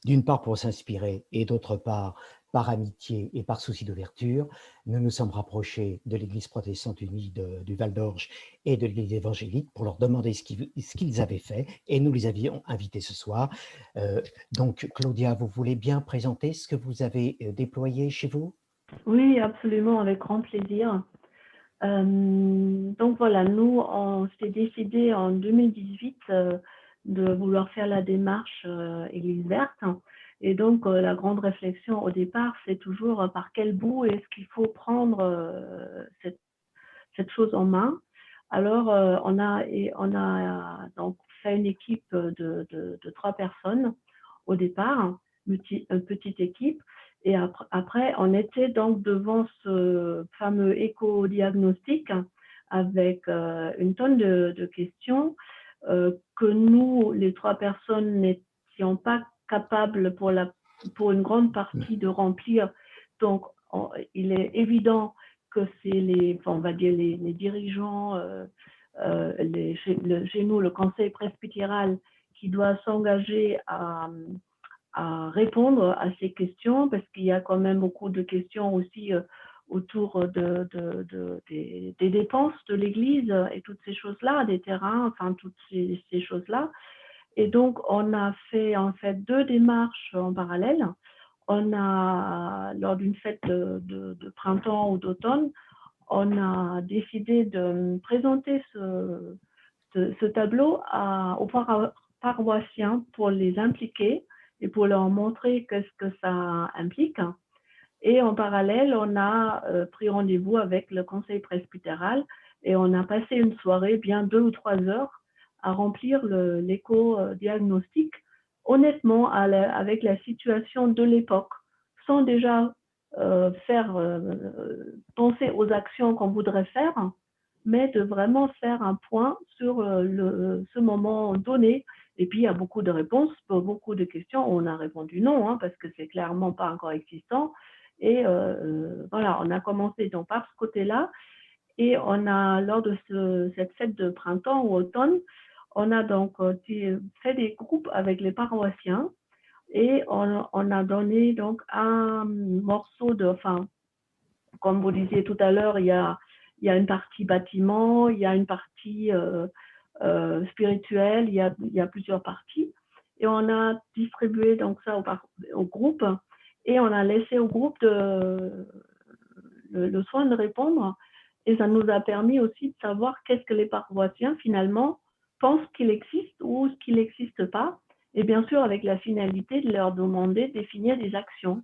d'une part pour s'inspirer et d'autre part par amitié et par souci d'ouverture, nous nous sommes rapprochés de l'Église protestante unie du Val d'Orge et de l'Église évangélique pour leur demander ce qu'ils avaient fait et nous les avions invités ce soir. Donc Claudia, vous voulez bien présenter ce que vous avez déployé chez vous? Oui, absolument, avec grand plaisir. Donc voilà, nous, on s'est décidé en 2018 de vouloir faire la démarche Église verte. Et donc, la grande réflexion au départ, c'est toujours par quel bout est-ce qu'il faut prendre cette chose en main. Alors, on a donc fait une équipe de 3 personnes au départ, une petite équipe. Et après, on était donc devant ce fameux éco-diagnostic avec une tonne de questions que nous, les 3 personnes, n'étions pas capables pour une grande partie de remplir. Donc, il est évident que c'est on va dire les dirigeants, chez nous, le conseil presbytéral, qui doit s'engager à répondre à ces questions, parce qu'il y a quand même beaucoup de questions aussi autour des dépenses de l'Église et toutes ces choses-là, des terrains, enfin toutes ces choses-là. Et donc, on a fait en fait 2 démarches en parallèle. On a, lors d'une fête de printemps ou d'automne, on a décidé de présenter ce tableau aux paroissiens pour les impliquer et pour leur montrer qu'est-ce que ça implique. Et en parallèle, on a pris rendez-vous avec le conseil presbytéral et on a passé une soirée, bien 2 ou 3 heures, à remplir l'éco-diagnostic, honnêtement, avec la situation de l'époque, sans déjà faire penser aux actions qu'on voudrait faire, mais de vraiment faire un point sur ce moment donné. Et puis, il y a beaucoup de réponses, beaucoup de questions. On a répondu non, hein, parce que c'est clairement pas encore existant. Et voilà, on a commencé donc par ce côté-là. Et on a, lors de cette fête de printemps ou automne, on a donc fait des groupes avec les paroissiens. Et on a donné donc un morceau enfin, comme vous disiez tout à l'heure, il y a une partie bâtiment, il y a une partie spirituelle, il y a plusieurs parties. Et on a distribué donc ça au groupe et on a laissé au groupe le soin de répondre. Et ça nous a permis aussi de savoir qu'est-ce que les paroissiens finalement pensent qu'il existe ou ce qui n'existe pas. Et bien sûr, avec la finalité de leur demander de définir des actions.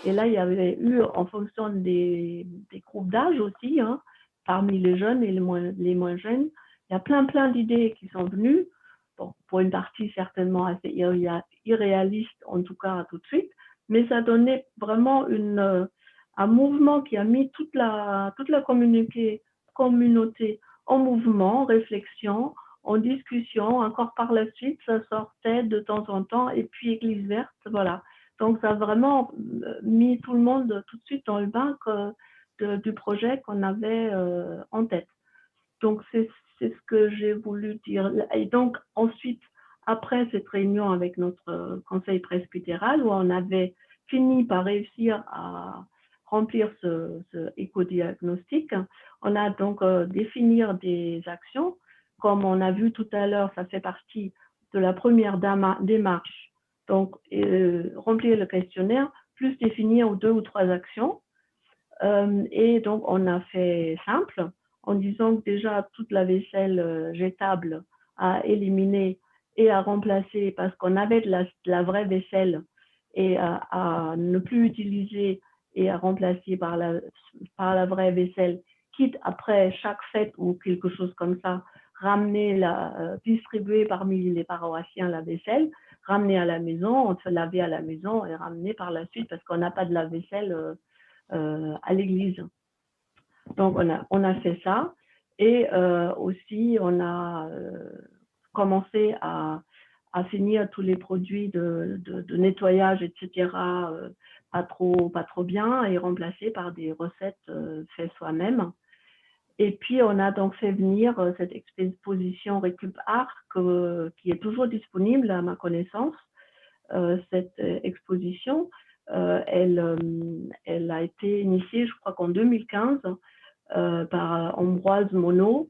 Et là, il y avait eu, en fonction des groupes d'âge aussi, hein, parmi les jeunes et les moins jeunes, il y a plein d'idées qui sont venues, bon, pour une partie certainement assez irréaliste, en tout cas tout de suite, mais ça donnait vraiment un mouvement qui a mis toute la communauté en mouvement, en réflexion, en discussion. Encore par la suite, ça sortait de temps en temps, et puis Église verte, voilà. Donc, ça a vraiment mis tout le monde tout de suite dans le bain du projet qu'on avait en tête. Donc, c'est ce que j'ai voulu dire. Et donc, ensuite, après cette réunion avec notre conseil presbytéral, où on avait fini par réussir à remplir ce éco-diagnostic, on a donc définir des actions. Comme on a vu tout à l'heure, ça fait partie de la première démarche. Donc, remplir le questionnaire, plus définir 2 ou 3 actions. Et donc, on a fait simple, en disant que déjà, toute la vaisselle jetable à éliminer et à remplacer, parce qu'on avait de la vraie vaisselle, et à ne plus utiliser et à remplacer par la vraie vaisselle, quitte après chaque fête ou quelque chose comme ça, distribuer parmi les paroissiens la vaisselle, ramener à la maison, on se lavait à la maison et ramener par la suite parce qu'on n'a pas de lave-vaisselle à l'église. Donc, on a fait ça. Et aussi, on a commencé à finir tous les produits de nettoyage, etc., pas trop bien, et remplacer par des recettes faites soi-même. Et puis, on a donc fait venir cette exposition Récup Art qui est toujours disponible à ma connaissance. Cette exposition, elle a été initiée, je crois qu'en 2015, par Ambroise Monod.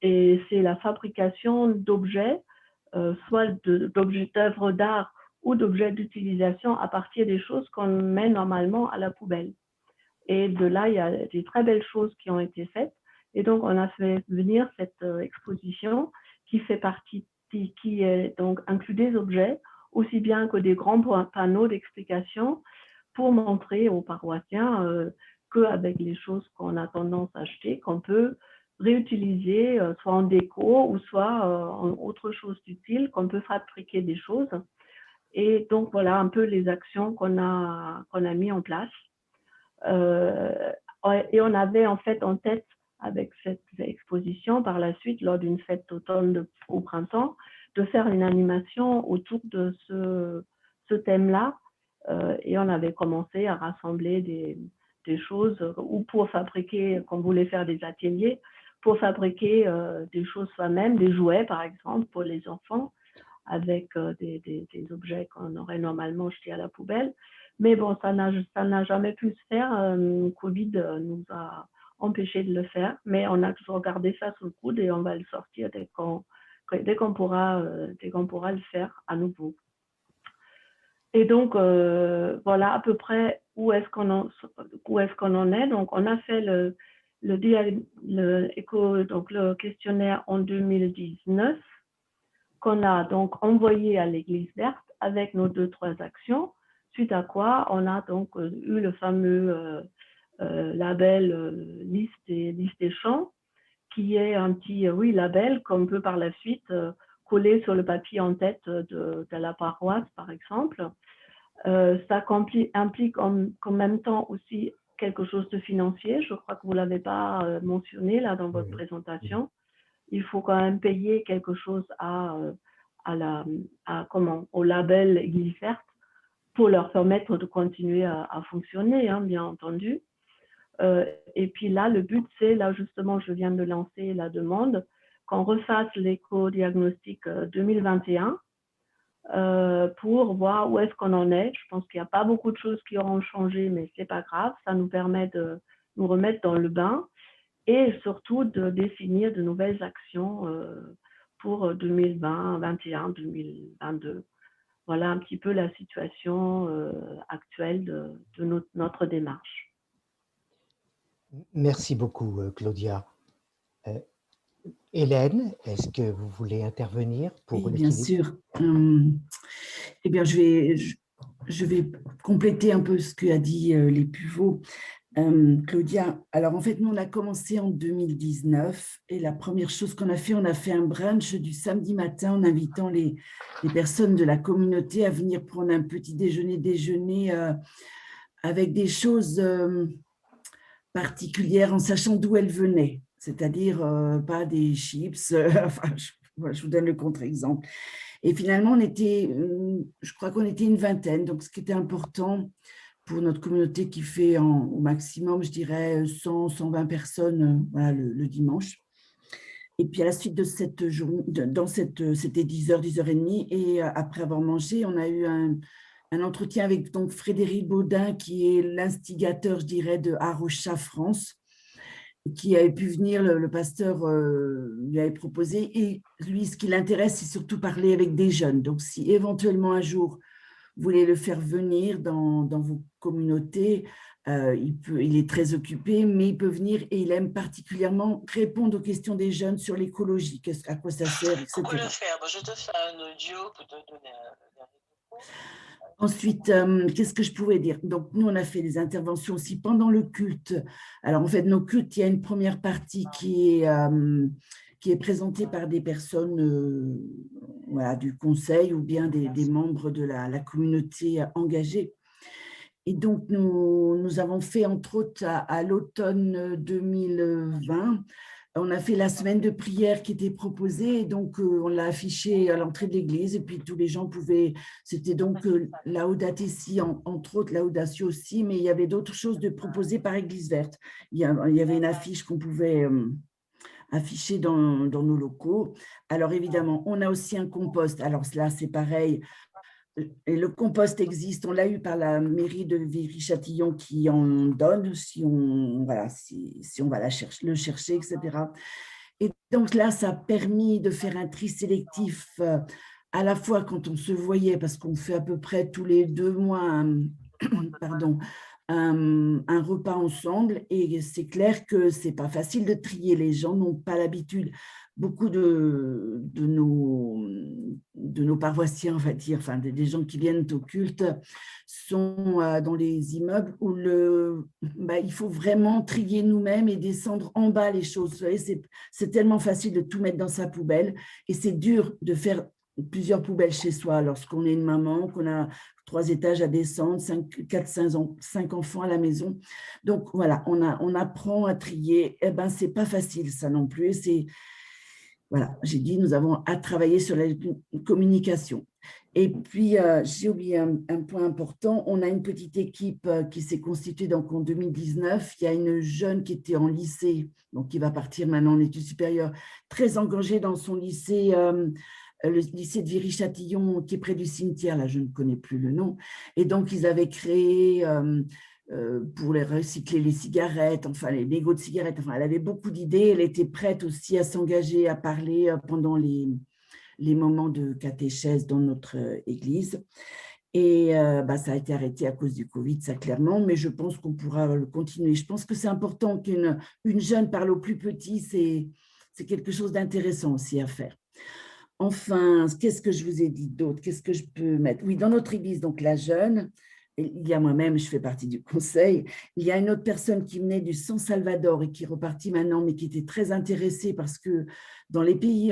Et c'est la fabrication d'objets, soit d'œuvres d'art ou d'objets d'utilisation à partir des choses qu'on met normalement à la poubelle. Et de là, il y a des très belles choses qui ont été faites. Et donc, on a fait venir cette exposition qui est donc inclut des objets, aussi bien que des grands panneaux d'explication pour montrer aux paroissiens qu'avec les choses qu'on a tendance à acheter, qu'on peut réutiliser, soit en déco ou soit en autre chose utile, qu'on peut fabriquer des choses. Et donc, voilà un peu les actions qu'on a mis en place. Et on avait en fait en tête, avec cette exposition, par la suite, lors d'une fête d'automne au printemps, de faire une animation autour de ce thème-là. Et on avait commencé à rassembler des choses, ou pour fabriquer, qu'on voulait faire des ateliers, pour fabriquer des choses soi-même, des jouets par exemple pour les enfants, avec des objets qu'on aurait normalement jetés à la poubelle. Mais bon, ça n'a jamais pu se faire. Covid nous a empêché de le faire, mais on a toujours gardé ça sous le coude et on va le sortir dès qu'on pourra le faire à nouveau. Et donc, voilà à peu près où est-ce qu'on en est. Donc, on a fait le questionnaire en 2019, qu'on a donc envoyé à l'Église verte avec nos 2-3 actions, suite à quoi on a donc eu le fameux label liste des chants, qui est un petit label qu'on peut par la suite coller sur le papier en tête de la paroisse, par exemple. Ça implique en même temps aussi quelque chose de financier. Je crois que vous ne l'avez pas mentionné là dans votre présentation. Il faut quand même payer quelque chose au label Église verte pour leur permettre de continuer à fonctionner, hein, bien entendu. Et puis là, le but, c'est, là justement, je viens de lancer la demande, qu'on refasse l'éco-diagnostic 2021 pour voir où est-ce qu'on en est. Je pense qu'il n'y a pas beaucoup de choses qui auront changé, mais ce n'est pas grave. Ça nous permet de nous remettre dans le bain et surtout de définir de nouvelles actions pour 2020, 2021, 2022. Voilà un petit peu la situation actuelle de notre démarche. Merci beaucoup, Claudia. Hélène, est-ce que vous voulez intervenir pour Oui, bien sûr. Eh bien, je je vais compléter un peu ce qu'a dit les pivots. Claudia, alors en fait, nous, on a commencé en 2019 et la première chose qu'on a fait, on a fait un brunch du samedi matin en invitant les personnes de la communauté à venir prendre un petit déjeuner avec des choses particulières en sachant d'où elles venaient, c'est-à-dire pas des chips, enfin, je vous donne le contre-exemple. Et finalement, je crois qu'on était une vingtaine, donc ce qui était important pour notre communauté qui fait au maximum, je dirais, 100, 120 personnes voilà, le dimanche. Et puis à la suite de cette journée, c'était 10h, 10h30, et après avoir mangé, on a eu un entretien avec donc Frédéric Baudin, qui est l'instigateur, je dirais, de Arocha France, qui avait pu venir, le pasteur lui avait proposé, et lui, ce qui l'intéresse, c'est surtout parler avec des jeunes. Donc, si éventuellement un jour, vous voulez le faire venir dans vos communautés, il est très occupé, mais il peut venir et il aime particulièrement répondre aux questions des jeunes sur l'écologie, à quoi ça sert, etc. Pourquoi le faire? Je te fais un audio pour te donner Ensuite, qu'est-ce que je pouvais dire? Donc, nous, on a fait des interventions aussi pendant le culte. Alors, en fait, nos cultes, il y a une première partie qui est présentée par des personnes voilà, du conseil ou bien des membres de la communauté engagée. Et donc, nous avons fait, entre autres, à l'automne 2020, on a fait la semaine de prière qui était proposée, et donc on l'a affiché à l'entrée de l'église, et puis tous les gens pouvaient, c'était donc Laudato Si, entre autres, Laudatio aussi, mais il y avait d'autres choses de proposées par Église Verte. Il y avait une affiche qu'on pouvait afficher dans nos locaux. Alors évidemment, on a aussi un compost, alors là c'est pareil, et le compost existe, on l'a eu par la mairie de Viry-Châtillon qui en donne si on va le chercher, etc. Et donc là, ça a permis de faire un tri sélectif à la fois quand on se voyait, parce qu'on fait à peu près tous les 2 mois un repas ensemble, et c'est clair que c'est pas facile de trier, les gens n'ont pas l'habitude. Beaucoup de nos paroissiens, on va dire, enfin des gens qui viennent au culte, sont dans les immeubles où il faut vraiment trier nous-mêmes et descendre en bas les choses. Vous savez, c'est tellement facile de tout mettre dans sa poubelle, et c'est dur de faire plusieurs poubelles chez soi lorsqu'on est une maman, qu'on a 3 étages à descendre, 5 enfants à la maison. Donc voilà, on apprend à trier. Eh ben, c'est pas facile ça non plus. Voilà, j'ai dit, nous avons à travailler sur la communication. Et puis, j'ai oublié un point important. On a une petite équipe qui s'est constituée donc, en 2019. Il y a une jeune qui était en lycée, donc qui va partir maintenant en études supérieures, très engagée dans son lycée, le lycée de Viry-Châtillon, qui est près du cimetière, là, je ne connais plus le nom. Et donc, ils avaient créé... pour les recycler les cigarettes, enfin les mégots de cigarettes, enfin elle avait beaucoup d'idées, elle était prête aussi à s'engager, à parler pendant les moments de catéchèse dans notre église. Et ça a été arrêté à cause du Covid, ça clairement, mais je pense qu'on pourra le continuer. Je pense que c'est important qu'une jeune parle aux plus petits, c'est quelque chose d'intéressant aussi à faire. Enfin, qu'est-ce que je vous ai dit d'autre? Qu'est-ce que je peux mettre? Oui, dans notre église, donc la jeune, il y a moi-même, je fais partie du conseil, il y a une autre personne qui venait du San Salvador et qui est repartie maintenant, mais qui était très intéressée parce que dans les pays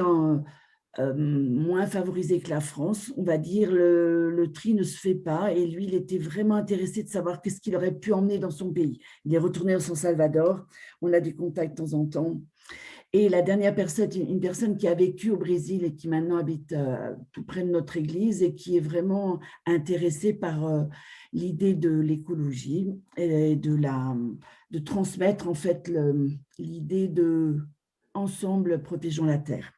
moins favorisés que la France, on va dire, le tri ne se fait pas, et lui, il était vraiment intéressé de savoir qu'est-ce qu'il aurait pu emmener dans son pays. Il est retourné au San Salvador, on a du contact de temps en temps. Et la dernière personne, une personne qui a vécu au Brésil et qui maintenant habite tout près de notre église et qui est vraiment intéressée par l'idée de l'écologie et de transmettre en fait l'idée de ensemble protégeons la terre.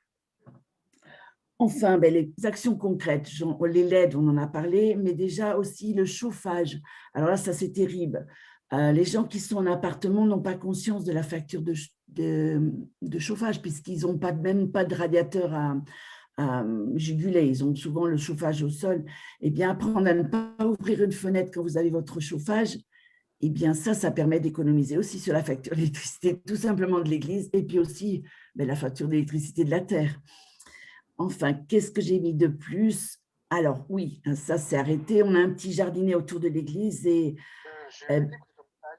Enfin, les actions concrètes, les LED, on en a parlé, mais déjà aussi le chauffage. Alors là, ça c'est terrible. Les gens qui sont en appartement n'ont pas conscience de la facture de chauffage puisqu'ils n'ont même pas de radiateur à juguler. Ils ont souvent le chauffage au sol. Eh bien, apprendre à ne pas ouvrir une fenêtre quand vous avez votre chauffage, eh bien, ça permet d'économiser aussi sur la facture d'électricité, tout simplement de l'église, et puis aussi la facture d'électricité de la terre. Enfin, qu'est-ce que j'ai mis de plus? Alors oui, ça s'est arrêté. On a un petit jardinet autour de l'église et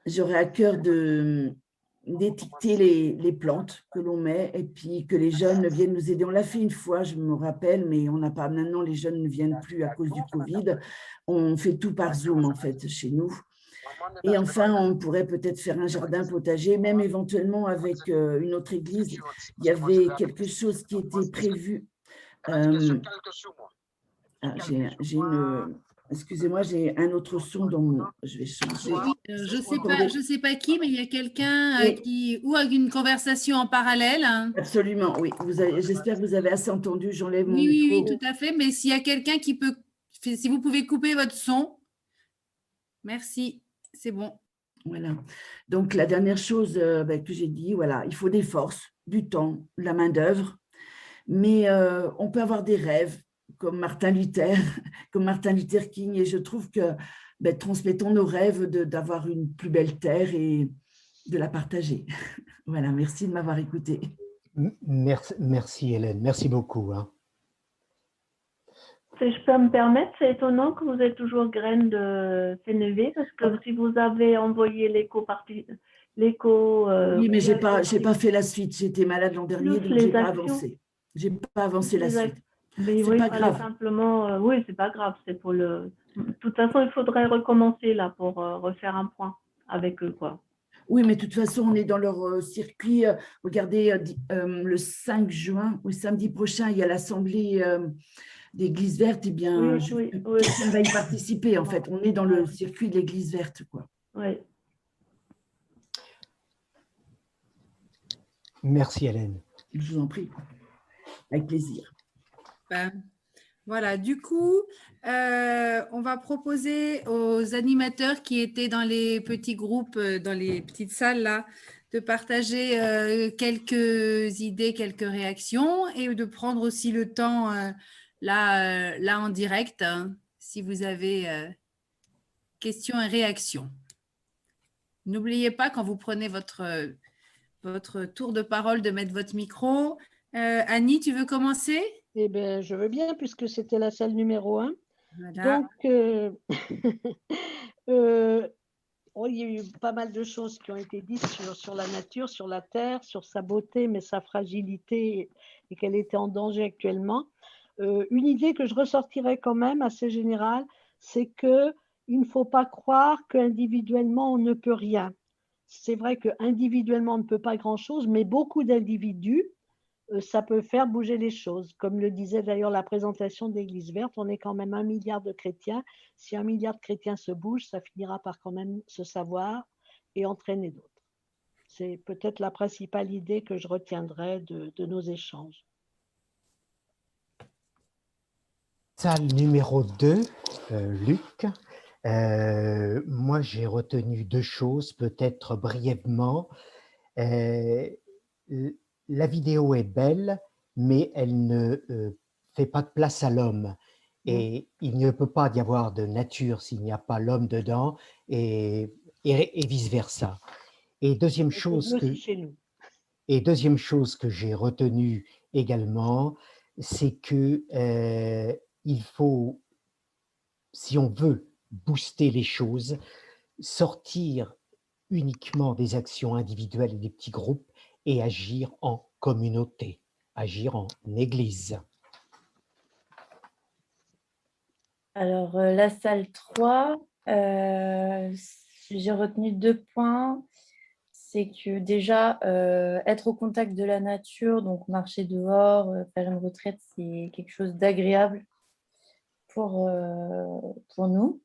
j'aurais à cœur d'étiqueter les plantes que l'on met et puis que les jeunes viennent nous aider. On l'a fait une fois, je me rappelle, mais on n'a pas maintenant, les jeunes ne viennent plus à cause du Covid. On fait tout par Zoom en fait chez nous. Et enfin, on pourrait peut-être faire un jardin potager, même éventuellement avec une autre église. Il y avait quelque chose qui était prévu. Excusez-moi, j'ai un autre son dans mon... Je vais changer. Oui, je sais pas qui, mais il y a quelqu'un qui ou a une conversation en parallèle. Absolument, oui. J'espère que vous avez assez entendu. J'enlève mon micro. Oui, tout à fait. Mais s'il y a quelqu'un qui peut, si vous pouvez couper votre son. Merci, c'est bon. Voilà. Donc, la dernière chose que j'ai dit, voilà, il faut des forces, du temps, de la main-d'œuvre, mais on peut avoir des rêves comme Martin Luther King, et je trouve que transmettons nos rêves d'avoir une plus belle terre et de la partager. Voilà, merci de m'avoir écouté. Merci Hélène, merci beaucoup. Si je peux me permettre, c'est étonnant que vous êtes toujours graine de Sénévé, parce que si vous avez envoyé l'écho oui, mais j'ai pas fait la suite. J'étais malade l'an dernier, donc j'ai pas avancé. J'ai pas avancé la suite. Mais oui, pas grave. Simplement, oui, c'est pas grave. C'est pour le. De toute façon, il faudrait recommencer là pour refaire un point avec eux, quoi. Oui, mais de toute façon, on est dans leur circuit. Regardez, le 5 juin, ou samedi prochain, il y a l'assemblée d'Église verte. Eh bien, on va y participer. En fait, on est dans le circuit de l'Église verte, quoi. Oui. Merci Hélène. Je vous en prie. Avec plaisir. Voilà, du coup, on va proposer aux animateurs qui étaient dans les petits groupes, dans les petites salles là, de partager quelques idées, quelques réactions et de prendre aussi le temps là en direct, si vous avez questions et réactions. N'oubliez pas, quand vous prenez votre tour de parole, de mettre votre micro. Annie, tu veux commencer ? Eh bien, je veux bien, puisque c'était la salle numéro 1. Voilà. Donc, il y a eu pas mal de choses qui ont été dites sur la nature, sur la terre, sur sa beauté, mais sa fragilité et qu'elle était en danger actuellement. Une idée que je ressortirais quand même assez générale, c'est qu'il ne faut pas croire qu'individuellement, on ne peut rien. C'est vrai qu'individuellement, on ne peut pas grand-chose, mais beaucoup d'individus, ça peut faire bouger les choses. Comme le disait d'ailleurs la présentation d'Église verte, on est quand même 1 milliard de chrétiens. Si 1 milliard de chrétiens se bougent, ça finira par quand même se savoir et entraîner d'autres. C'est peut-être la principale idée que je retiendrai de nos échanges. Salle numéro 2, Luc. Moi, j'ai retenu 2 choses, peut-être brièvement. La vidéo est belle, mais elle ne fait pas de place à l'homme. Et il ne peut pas y avoir de nature s'il n'y a pas l'homme dedans, et vice-versa. Et deuxième chose que j'ai retenue également, c'est que il faut, si on veut booster les choses, sortir uniquement des actions individuelles et des petits groupes et agir en communauté, agir en église. Alors, la salle 3, j'ai retenu 2 points. C'est que déjà, être au contact de la nature, donc marcher dehors, faire une retraite, c'est quelque chose d'agréable pour nous.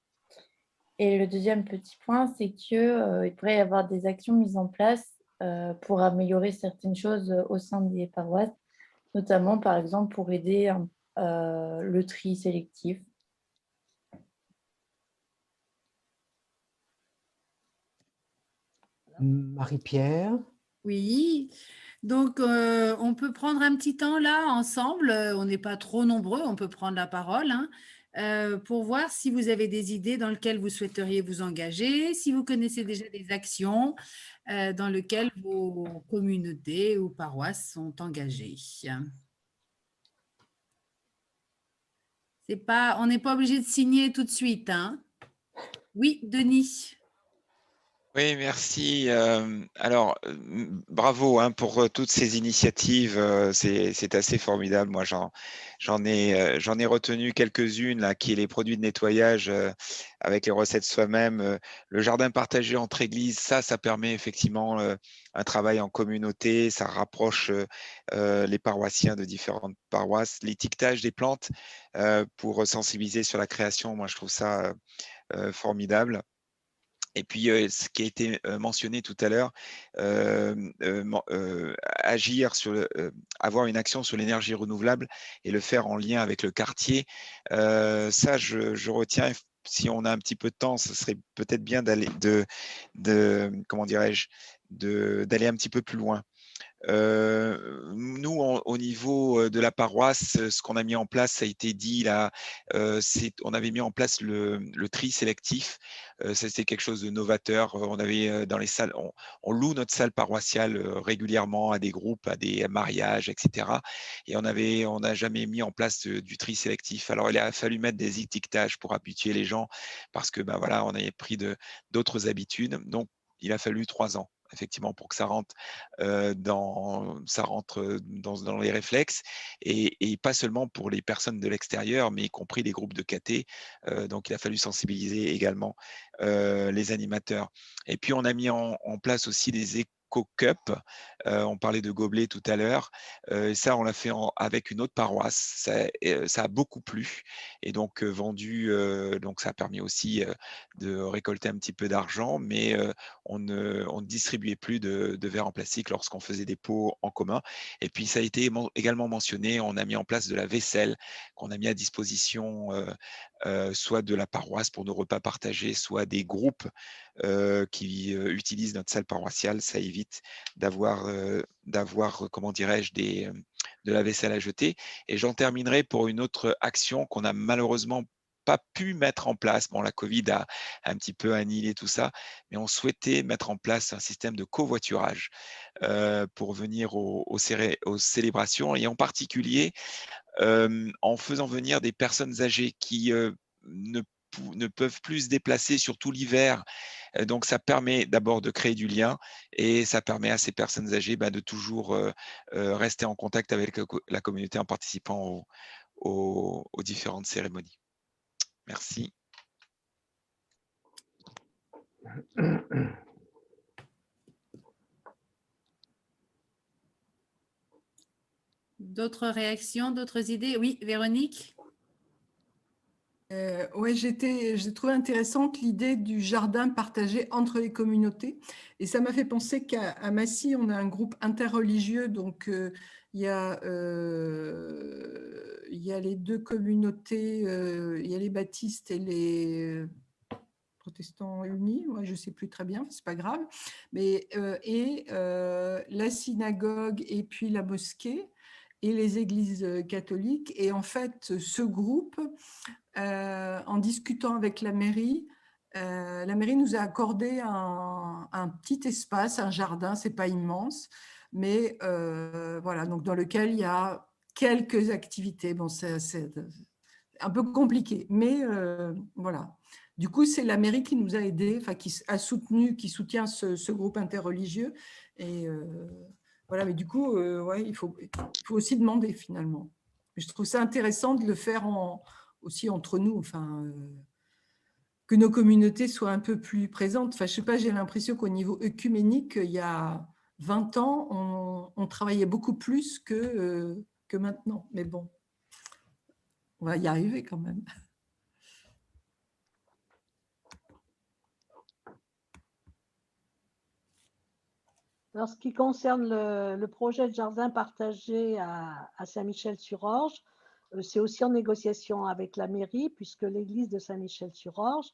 Et le deuxième petit point, c'est qu'il pourrait y avoir des actions mises en place pour améliorer certaines choses au sein des paroisses, notamment, par exemple, pour aider le tri sélectif. Marie-Pierre ? Oui, donc on peut prendre un petit temps là ensemble, on n'est pas trop nombreux, on peut prendre la parole, pour voir si vous avez des idées dans lesquelles vous souhaiteriez vous engager, si vous connaissez déjà des actions dans lesquelles vos communautés ou paroisses sont engagées. On n'est pas obligé de signer tout de suite, hein. Oui, Denis. Oui, merci. Alors, bravo hein, pour toutes ces initiatives. C'est assez formidable. Moi, j'en ai retenu quelques-unes là, qui est les produits de nettoyage avec les recettes soi-même. Le jardin partagé entre églises, ça permet effectivement un travail en communauté. Ça rapproche les paroissiens de différentes paroisses. L'étiquetage des plantes pour sensibiliser sur la création, moi, je trouve ça formidable. Et puis, ce qui a été mentionné tout à l'heure, agir sur avoir une action sur l'énergie renouvelable et le faire en lien avec le quartier. Ça, je retiens. Si on a un petit peu de temps, ce serait peut-être bien d'aller comment dirais-je, d'aller un petit peu plus loin. Nous, au niveau de la paroisse, ce qu'on a mis en place, ça a été dit là, on avait mis en place le tri sélectif. Ça, c'était quelque chose de novateur. On avait dans les salles, on loue notre salle paroissiale régulièrement à des groupes, à des mariages, etc. Et on n'a jamais mis en place du tri sélectif. Alors, il a fallu mettre des étiquetages pour habituer les gens parce que, ben voilà, on avait pris d'autres habitudes. Donc, il a fallu 3 ans effectivement pour que ça rentre dans les réflexes et pas seulement pour les personnes de l'extérieur, mais y compris les groupes de caté. Donc, il a fallu sensibiliser également les animateurs. Et puis, on a mis en place aussi des éco-cups. On parlait de gobelets tout à l'heure. Ça, on l'a fait avec une autre paroisse. Ça a beaucoup plu et donc vendu. Donc, ça a permis aussi de récolter un petit peu d'argent, mais on ne distribuait plus de verres en plastique lorsqu'on faisait des pots en commun. Et puis, ça a été également mentionné, on a mis en place de la vaisselle qu'on a mis à disposition soit de la paroisse pour nos repas partagés, soit des groupes qui utilisent notre salle paroissiale. Ça évite d'avoir, comment dirais-je, de la vaisselle à jeter. Et j'en terminerai pour une autre action qu'on a malheureusement pas pu mettre en place. Bon, la Covid a un petit peu annihilé tout ça, mais on souhaitait mettre en place un système de covoiturage pour venir aux célébrations et en particulier en faisant venir des personnes âgées qui ne peuvent plus se déplacer, surtout l'hiver. Donc, ça permet d'abord de créer du lien et ça permet à ces personnes âgées de toujours rester en contact avec la communauté en participant aux différentes cérémonies. Merci. D'autres réactions, d'autres idées? Oui, Véronique? Oui, j'ai trouvé intéressante l'idée du jardin partagé entre les communautés. Et ça m'a fait penser qu'à Massy, on a un groupe interreligieux. Donc, il y a les deux communautés, il y a les baptistes et les protestants unis. Moi, je ne sais plus très bien, ce n'est pas grave. Mais, la synagogue et puis la mosquée et les églises catholiques. Et en fait, ce groupe, en discutant avec la mairie nous a accordé un petit espace, un jardin, ce n'est pas immense, mais voilà, donc dans lequel il y a quelques activités. Bon, c'est un peu compliqué, mais voilà. Du coup, c'est la mairie qui nous a aidés, enfin, qui soutient ce groupe interreligieux. Et voilà, mais du coup, ouais, il faut aussi demander finalement. Mais je trouve ça intéressant de le faire aussi entre nous, enfin, que nos communautés soient un peu plus présentes. Enfin, je sais pas, j'ai l'impression qu'au niveau œcuménique, il y a 20 ans, on travaillait beaucoup plus que maintenant. Mais bon, on va y arriver quand même. En ce qui concerne le projet de jardin partagé à Saint-Michel-sur-Orge, c'est aussi en négociation avec la mairie, puisque l'église de Saint-Michel-sur-Orge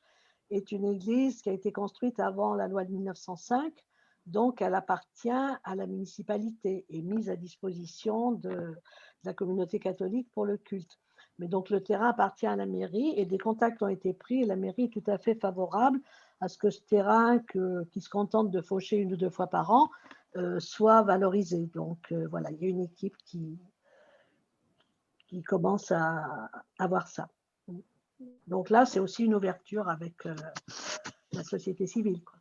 est une église qui a été construite avant la loi de 1905, donc elle appartient à la municipalité et mise à disposition de la communauté catholique pour le culte. Mais donc le terrain appartient à la mairie et des contacts ont été pris et la mairie est tout à fait favorable à ce que ce terrain qui se contente de faucher 1 ou 2 fois par an soit valorisé. Donc voilà, il y a une équipe qui commence à voir ça. Donc là, c'est aussi une ouverture avec la société civile, quoi.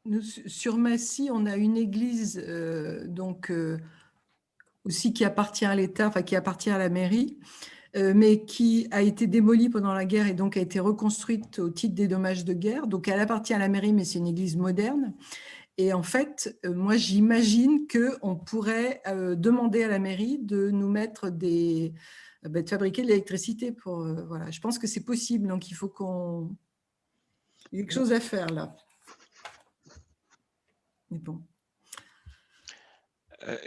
Nous, sur Massy, on a une église aussi qui appartient à l'État, enfin qui appartient à la mairie, mais qui a été démolie pendant la guerre et donc a été reconstruite au titre des dommages de guerre. Donc elle appartient à la mairie, mais c'est une église moderne. Et en fait, moi j'imagine qu'on pourrait demander à la mairie de nous mettre de fabriquer de l'électricité pour. Voilà, je pense que c'est possible, donc il faut qu'on. Il y a quelque chose à faire là. Mais bon.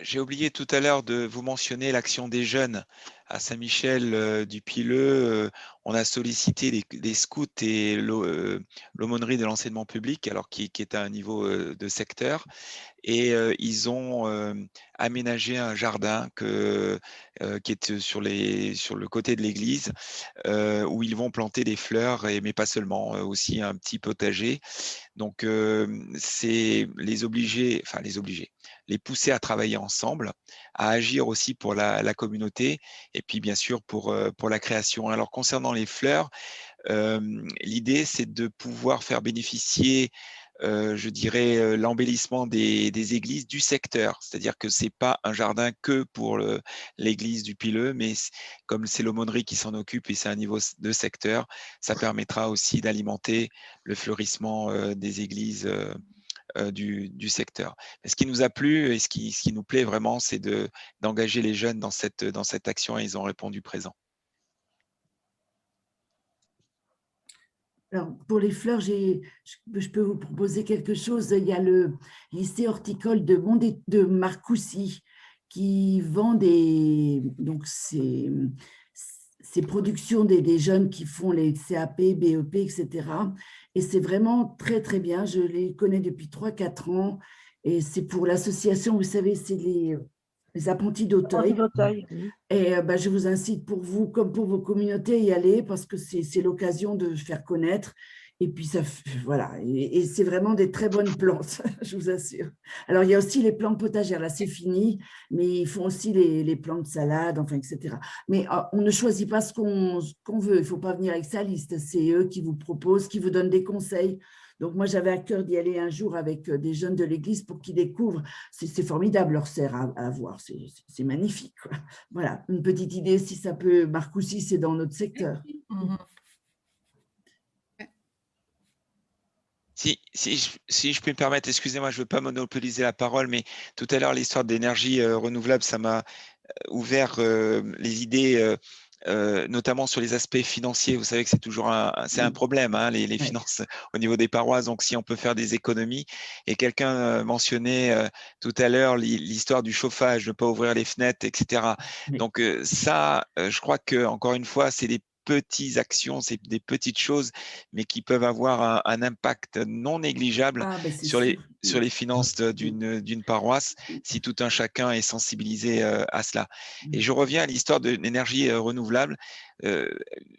J'ai oublié tout à l'heure de vous mentionner l'action des jeunes à Saint-Michel du Pileux. On a sollicité les scouts et l'aumônerie de l'enseignement public, alors qui est à un niveau de secteur, et ils ont aménagé un jardin qui est sur le côté de l'église, où ils vont planter des fleurs, mais pas seulement, aussi un petit potager. Donc, c'est les pousser à travailler ensemble, à agir aussi pour la communauté, et puis bien sûr pour la création. Alors concernant les fleurs, l'idée c'est de pouvoir faire bénéficier, je dirais, l'embellissement des églises du secteur. C'est-à-dire que ce n'est pas un jardin que pour l'église du Pileux, mais comme c'est l'aumônerie qui s'en occupe et c'est un niveau de secteur, ça permettra aussi d'alimenter le fleurissement des églises du secteur. Mais ce qui nous a plu et ce qui nous plaît vraiment, c'est d'engager les jeunes dans cette action, et ils ont répondu présent. Alors, pour les fleurs, je peux vous proposer quelque chose. Il y a le lycée horticole de Marcoussis qui vend ces productions des jeunes qui font les CAP, BEP, etc. Et c'est vraiment très, très bien. Je les connais depuis 3-4 ans. Et c'est pour l'association, vous savez, c'est les apprentis d'Auteuil. Et je vous incite, pour vous comme pour vos communautés, à y aller, parce que c'est l'occasion de faire connaître. Et puis, voilà, et c'est vraiment des très bonnes plantes, je vous assure. Alors, il y a aussi les plantes potagères, là, c'est fini, mais ils font aussi les plantes de salade, enfin, etc. Mais on ne choisit pas ce qu'on veut, il ne faut pas venir avec sa liste, c'est eux qui vous proposent, qui vous donnent des conseils. Donc, moi, j'avais à cœur d'y aller un jour avec des jeunes de l'église pour qu'ils découvrent. C'est formidable, leur serre à voir, c'est magnifique, quoi. Voilà, une petite idée, si ça peut, Marcoussis, c'est dans notre secteur. Si je peux me permettre, excusez-moi, je ne veux pas monopoliser la parole, mais tout à l'heure, l'histoire d'énergie renouvelable, ça m'a ouvert les idées, notamment sur les aspects financiers. Vous savez que c'est toujours un problème, hein, les finances au niveau des paroisses. Donc, si on peut faire des économies. Et quelqu'un mentionnait tout à l'heure l'histoire du chauffage, ne pas ouvrir les fenêtres, etc. Donc, ça, je crois que encore une fois, c'est des petites actions, c'est des petites choses, mais qui peuvent avoir un impact non négligeable sur les finances d'une paroisse, si tout un chacun est sensibilisé à cela. Et je reviens à l'histoire de l'énergie renouvelable.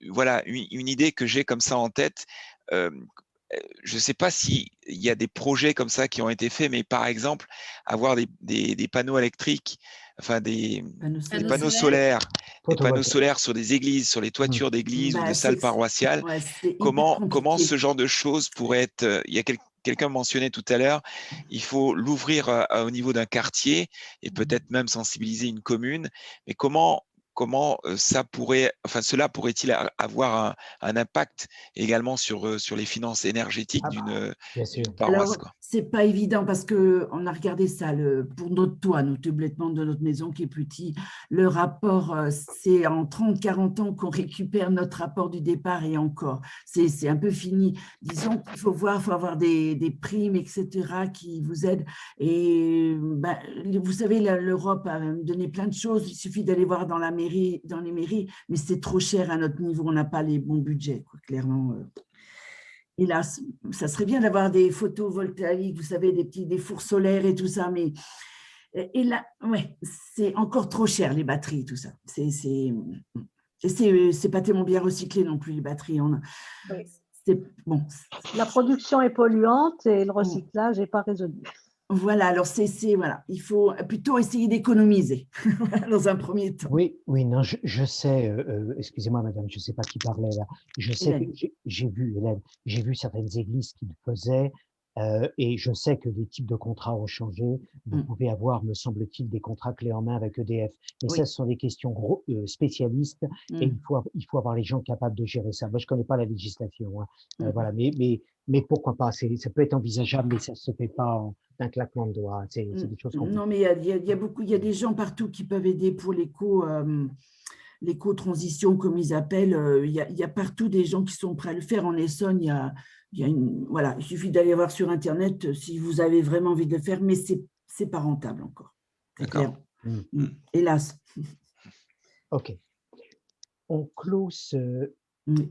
Voilà, une idée que j'ai comme ça en tête. Je ne sais pas s'il y a des projets comme ça qui ont été faits, mais par exemple, avoir des panneaux électriques, enfin des panneaux solaires, des panneaux solaires sur des églises, sur les toitures d'églises ou de salles paroissiales. Comment ce genre de choses pourrait être… Il y a quelqu'un mentionnait tout à l'heure, il faut l'ouvrir au niveau d'un quartier et peut-être même sensibiliser une commune. Mais comment cela pourrait-il avoir un impact également sur les finances énergétiques d'une paroisse? Alors, c'est pas évident parce qu'on a regardé ça pour notre toit, notre bêtement de notre maison qui est petit. Le rapport, c'est en 30-40 ans qu'on récupère notre rapport du départ et encore. C'est un peu fini. Disons qu'il faut avoir des primes, etc., qui vous aident. Et vous savez, l'Europe a donné plein de choses. Il suffit d'aller voir dans les mairies, mais c'est trop cher à notre niveau, on n'a pas les bons budgets, quoi, clairement. Et là, ça serait bien d'avoir des photovoltaïques, vous savez, des fours solaires et tout ça, mais et là, c'est encore trop cher, les batteries, tout ça. C'est pas tellement bien recyclé non plus, les batteries. La production est polluante et le recyclage n'est pas résolu. Voilà, alors voilà, il faut plutôt essayer d'économiser dans un premier temps. Oui, oui, non, je sais, excusez-moi madame, je ne sais pas qui parlait là, je sais que Hélène. j'ai vu, Hélène, j'ai vu certaines églises qui le faisaient, et je sais que les types de contrats ont changé. Vous pouvez avoir, me semble-t-il, des contrats clés en main avec EDF. Mais ça, Oui. ce sont des questions spécialistes, et il faut avoir les gens capables de gérer ça. Moi, je ne connais pas la législation, hein. Voilà, mais pourquoi pas, ça peut être envisageable, mais ça ne se fait pas d'un claquement de doigts. C'est des choses compliquées. Non, mais il y a des gens partout qui peuvent aider pour l'éco-transition, comme ils appellent. Il y a partout des gens qui sont prêts à le faire. En Essonne, voilà, il suffit d'aller voir sur Internet si vous avez vraiment envie de le faire, mais c'est pas rentable encore. D'accord. Hélas. OK. On clôt ce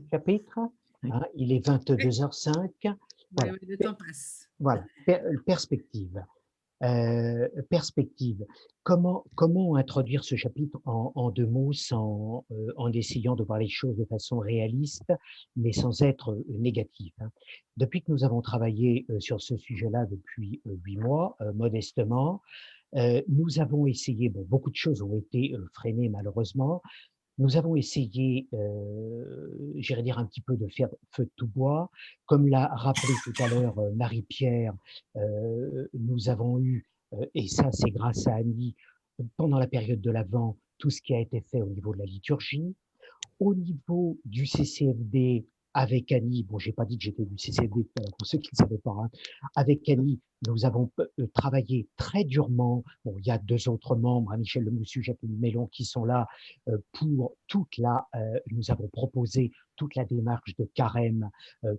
chapitre. Hein, il est 22h05. Voilà. Oui, le temps passe. Voilà. Perspective. Perspective. Comment introduire ce chapitre en 2 mots en essayant de voir les choses de façon réaliste, mais sans être négatif, hein. Depuis que nous avons travaillé sur ce sujet-là depuis 8 mois, modestement, nous avons essayé, bon, beaucoup de choses ont été freinées malheureusement. Nous avons essayé, j'irais dire un petit peu de faire feu de tout bois. Comme l'a rappelé tout à l'heure Marie-Pierre, nous avons eu, et ça c'est grâce à Annie, pendant la période de l'Avent, tout ce qui a été fait au niveau de la liturgie. Au niveau du CCFD, avec Annie, bon, j'ai pas dit que j'étais du CCFD pour ceux qui ne savaient pas, hein. Avec Annie, nous avons travaillé très durement. Bon, il y a 2 autres membres, hein, Michel Lemoussu, Jacqueline Mélon, qui sont là pour nous avons proposé toute la démarche de carême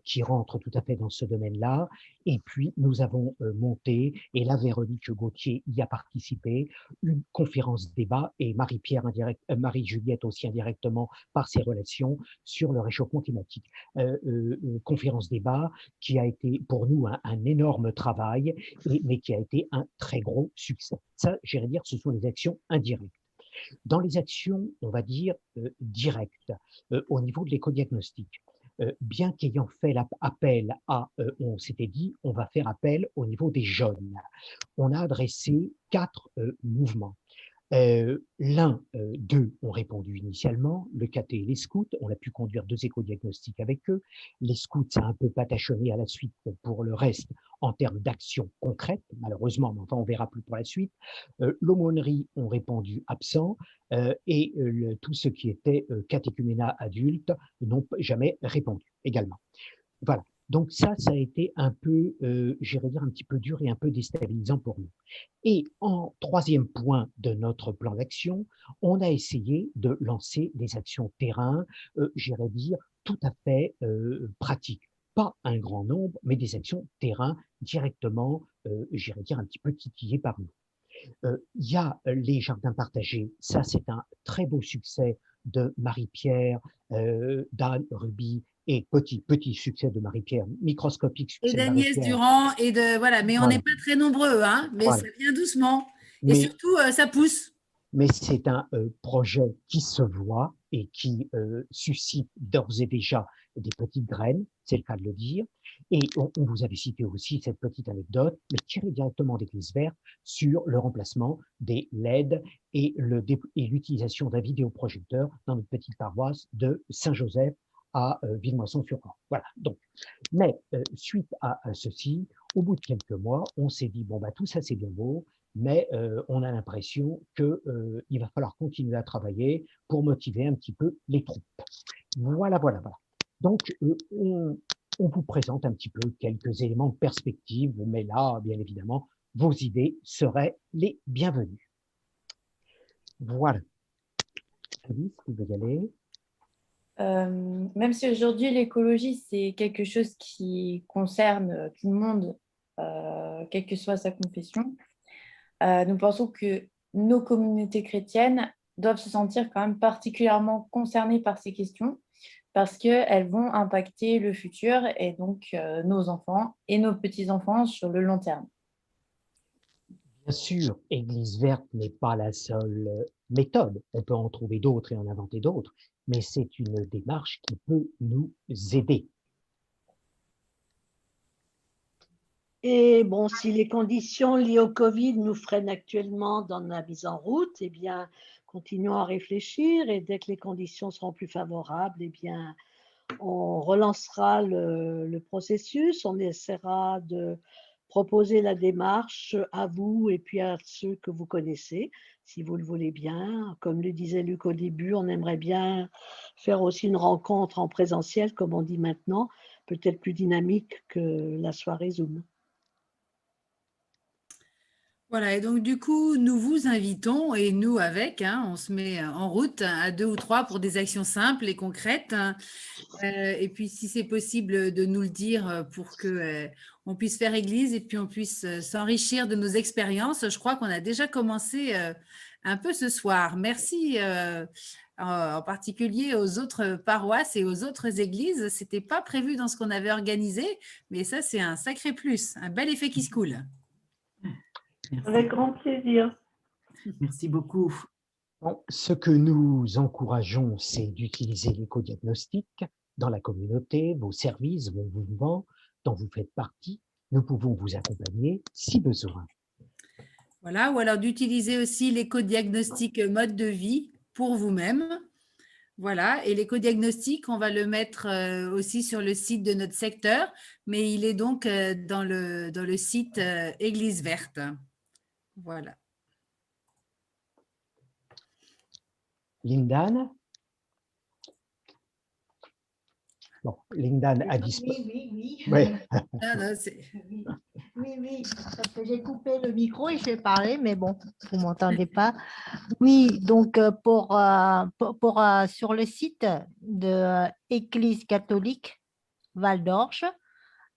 qui rentre tout à fait dans ce domaine-là. Et puis, nous avons monté, et là, Véronique Gauthier y a participé, une conférence débat, et Marie-Juliette aussi indirectement par ses relations sur le réchauffement climatique. Conférence débat qui a été pour nous un énorme travail, mais qui a été un très gros succès. Ça, j'irais dire, ce sont les actions indirectes. Dans les actions, on va dire, directes, au niveau de l'éco-diagnostic, bien qu'ayant fait appel on s'était dit, on va faire appel au niveau des jeunes. On a adressé 4 mouvements. Deux ont répondu initialement, le KT et les scouts. On a pu conduire 2 éco-diagnostics avec eux. Les scouts, ça a un peu patachonné à la suite pour le reste en termes d'actions concrètes, malheureusement, mais enfin on verra plus pour la suite. L'aumônerie ont répondu absent, et tous ceux qui étaient catéchuménat adultes n'ont jamais répondu également. Voilà. Donc ça a été un peu, j'irais dire, un petit peu dur et un peu déstabilisant pour nous. Et en 3e point de notre plan d'action, on a essayé de lancer des actions terrain, j'irais dire, tout à fait pratiques. Pas un grand nombre, mais des actions terrain directement, j'irais dire, un petit peu titillées par nous. Il y a les jardins partagés. Ça, c'est un très beau succès de Marie-Pierre, d'Anne, Ruby, et petit succès de Marie-Pierre, microscopique succès et de d'Agnès Marie-Pierre. Durand, voilà, mais on n'est pas très nombreux, hein, mais ça vient doucement, et surtout, ça pousse. Mais c'est un projet qui se voit et qui suscite d'ores et déjà des petites graines, c'est le cas de le dire. Et on vous avait cité aussi cette petite anecdote, mais tirée directement d'Église Verte sur le remplacement des LED et l'utilisation d'un vidéoprojecteur dans notre petite paroisse de Saint-Joseph à Villemoisson-sur-Orge. Voilà. Donc, mais suite à ceci, au bout de quelques mois, on s'est dit bon bah tout ça c'est bien beau, mais on a l'impression qu'il va falloir continuer à travailler pour motiver un petit peu les troupes. Voilà. Donc, on vous présente un petit peu quelques éléments de perspective, mais là, bien évidemment, vos idées seraient les bienvenues. Voilà. Alice, vous voulez y aller ? Même si aujourd'hui l'écologie c'est quelque chose qui concerne tout le monde, quelle que soit sa confession, nous pensons que nos communautés chrétiennes doivent se sentir quand même particulièrement concernées par ces questions parce qu'elles vont impacter le futur et donc nos enfants et nos petits-enfants sur le long terme. Bien sûr, Église Verte n'est pas la seule méthode. On peut en trouver d'autres et en inventer d'autres, mais c'est une démarche qui peut nous aider. Et bon, si les conditions liées au Covid nous freinent actuellement dans la mise en route, eh bien, continuons à réfléchir et dès que les conditions seront plus favorables, eh bien, on relancera le processus, on essaiera de proposer la démarche à vous et puis à ceux que vous connaissez, si vous le voulez bien. Comme le disait Luc au début, on aimerait bien faire aussi une rencontre en présentiel, comme on dit maintenant, peut-être plus dynamique que la soirée Zoom. Voilà, et donc du coup, nous vous invitons, et nous avec, hein, on se met en route à 2 ou 3 pour des actions simples et concrètes. Et puis, si c'est possible de nous le dire pour que on puisse faire église et puis on puisse s'enrichir de nos expériences. Je crois qu'on a déjà commencé un peu ce soir. Merci en particulier aux autres paroisses et aux autres églises. Ce n'était pas prévu dans ce qu'on avait organisé, mais ça, c'est un sacré plus, un bel effet qui se coule. Merci. Avec grand plaisir. Merci beaucoup. Bon, ce que nous encourageons, c'est d'utiliser l'éco-diagnostic dans la communauté, vos services, vos mouvements dont vous faites partie. Nous pouvons vous accompagner si besoin. Voilà, ou alors d'utiliser aussi l'éco-diagnostic mode de vie pour vous-même. Voilà, et l'éco-diagnostic, on va le mettre aussi sur le site de notre secteur, mais il est donc dans le site Église Verte. Voilà. Lindan? Bon, Lindan a disparu. Oui. Ouais. Oui, parce que j'ai coupé le micro et je vais parler, mais bon, vous ne m'entendez pas. Oui, donc sur le site de Église catholique Val d'Orge,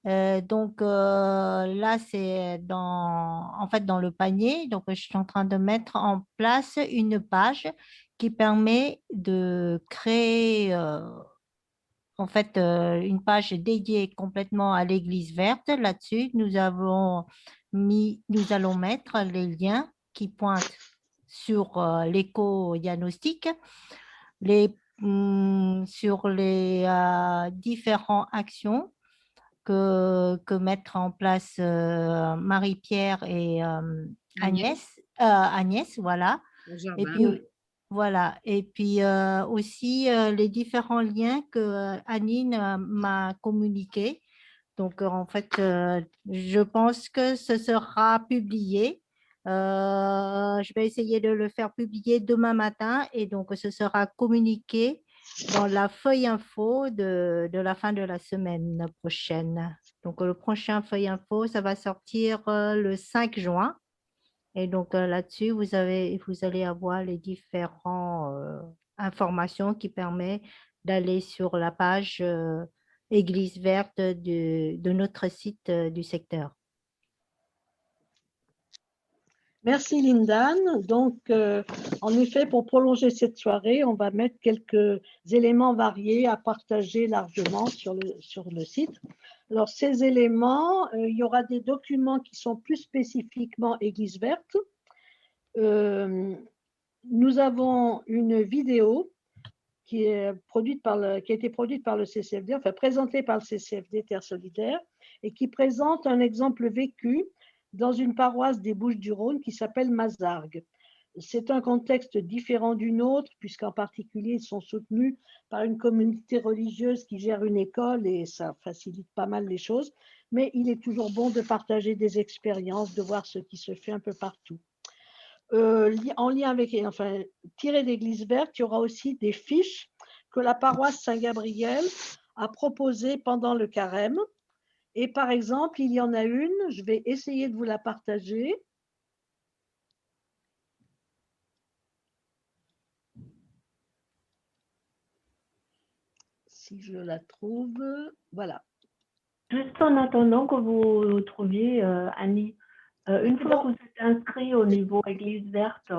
là, c'est dans le panier. Donc, je suis en train de mettre en place une page qui permet de créer une page dédiée complètement à l'Église verte. Là-dessus, nous allons mettre les liens qui pointent sur l'éco-diagnostic, sur les différentes actions que mettre en place Marie-Pierre et Agnès, voilà. Et puis, voilà. Et puis aussi les différents liens que Anine m'a communiqués. Donc, en fait, je pense que ce sera publié. Je vais essayer de le faire publier demain matin et donc ce sera communiqué dans la feuille info de la fin de la semaine prochaine. Donc, le prochain feuille info, ça va sortir le 5 juin. Et donc, là-dessus, vous allez avoir les différentes informations qui permettent d'aller sur la page Église verte de notre site du secteur. Merci Lindan. Donc, en effet, pour prolonger cette soirée, on va mettre quelques éléments variés à partager largement sur le site. Alors, ces éléments, il y aura des documents qui sont plus spécifiquement Église verte. Nous avons une vidéo qui a été produite par le CCFD, enfin présentée par le CCFD Terre Solidaire, et qui présente un exemple vécu dans une paroisse des Bouches-du-Rhône qui s'appelle Mazargues. C'est un contexte différent du nôtre, puisqu'en particulier, ils sont soutenus par une communauté religieuse qui gère une école et ça facilite pas mal les choses. Mais il est toujours bon de partager des expériences, de voir ce qui se fait un peu partout. En lien avec, tiré d'Église verte, il y aura aussi des fiches que la paroisse Saint-Gabriel a proposées pendant le carême. Et par exemple, il y en a une, je vais essayer de vous la partager. Si je la trouve, voilà. Juste en attendant que vous trouviez, Annie, une fois que vous êtes inscrit au niveau Église verte,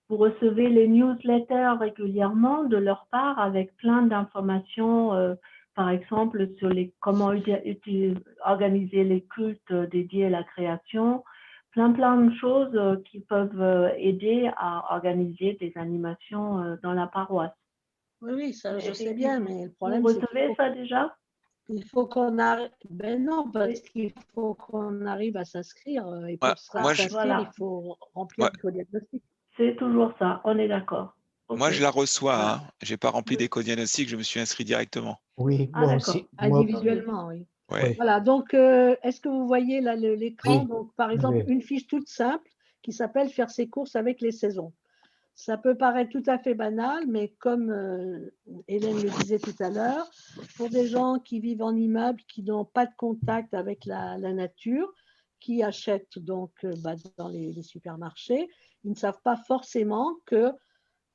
vous recevez les newsletters régulièrement de leur part avec plein d'informations, par exemple sur comment organiser les cultes dédiés à la création, plein de choses qui peuvent aider à organiser des animations dans la paroisse. Oui, ça je sais bien, mais le problème c'est que vous recevez ça déjà? Il faut qu'on arrive. Ben non, parce qu'il faut qu'on arrive à s'inscrire. Et pour s'inscrire, il faut remplir l'éco-diagnostic. C'est toujours ça, on est d'accord. Moi, Ok. je la reçois. Voilà. Hein. Je n'ai pas rempli d'éco-diagnostic, je me suis inscrit directement. Oui, Ah, moi d'accord. aussi. Individuellement, oui. Ouais. Voilà, donc, est-ce que vous voyez là l'écran? Oui. Donc, par exemple, Oui. une fiche toute simple qui s'appelle « Faire ses courses avec les saisons ». Ça peut paraître tout à fait banal, mais comme Hélène le disait tout à l'heure, pour des gens qui vivent en immeuble, qui n'ont pas de contact avec la nature, qui achètent donc dans les supermarchés, ils ne savent pas forcément que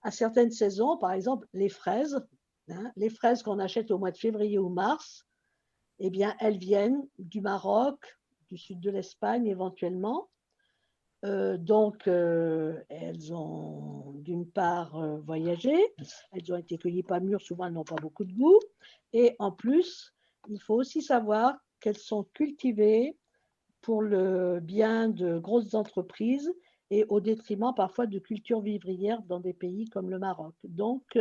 à certaines saisons, par exemple les fraises qu'on achète au mois de février ou mars, eh bien, elles viennent du Maroc, du sud de l'Espagne éventuellement. Donc, elles ont d'une part voyagé, elles ont été cueillies pas mûres, souvent elles n'ont pas beaucoup de goût. Et en plus, il faut aussi savoir qu'elles sont cultivées pour le bien de grosses entreprises et au détriment parfois de cultures vivrières dans des pays comme le Maroc. Donc,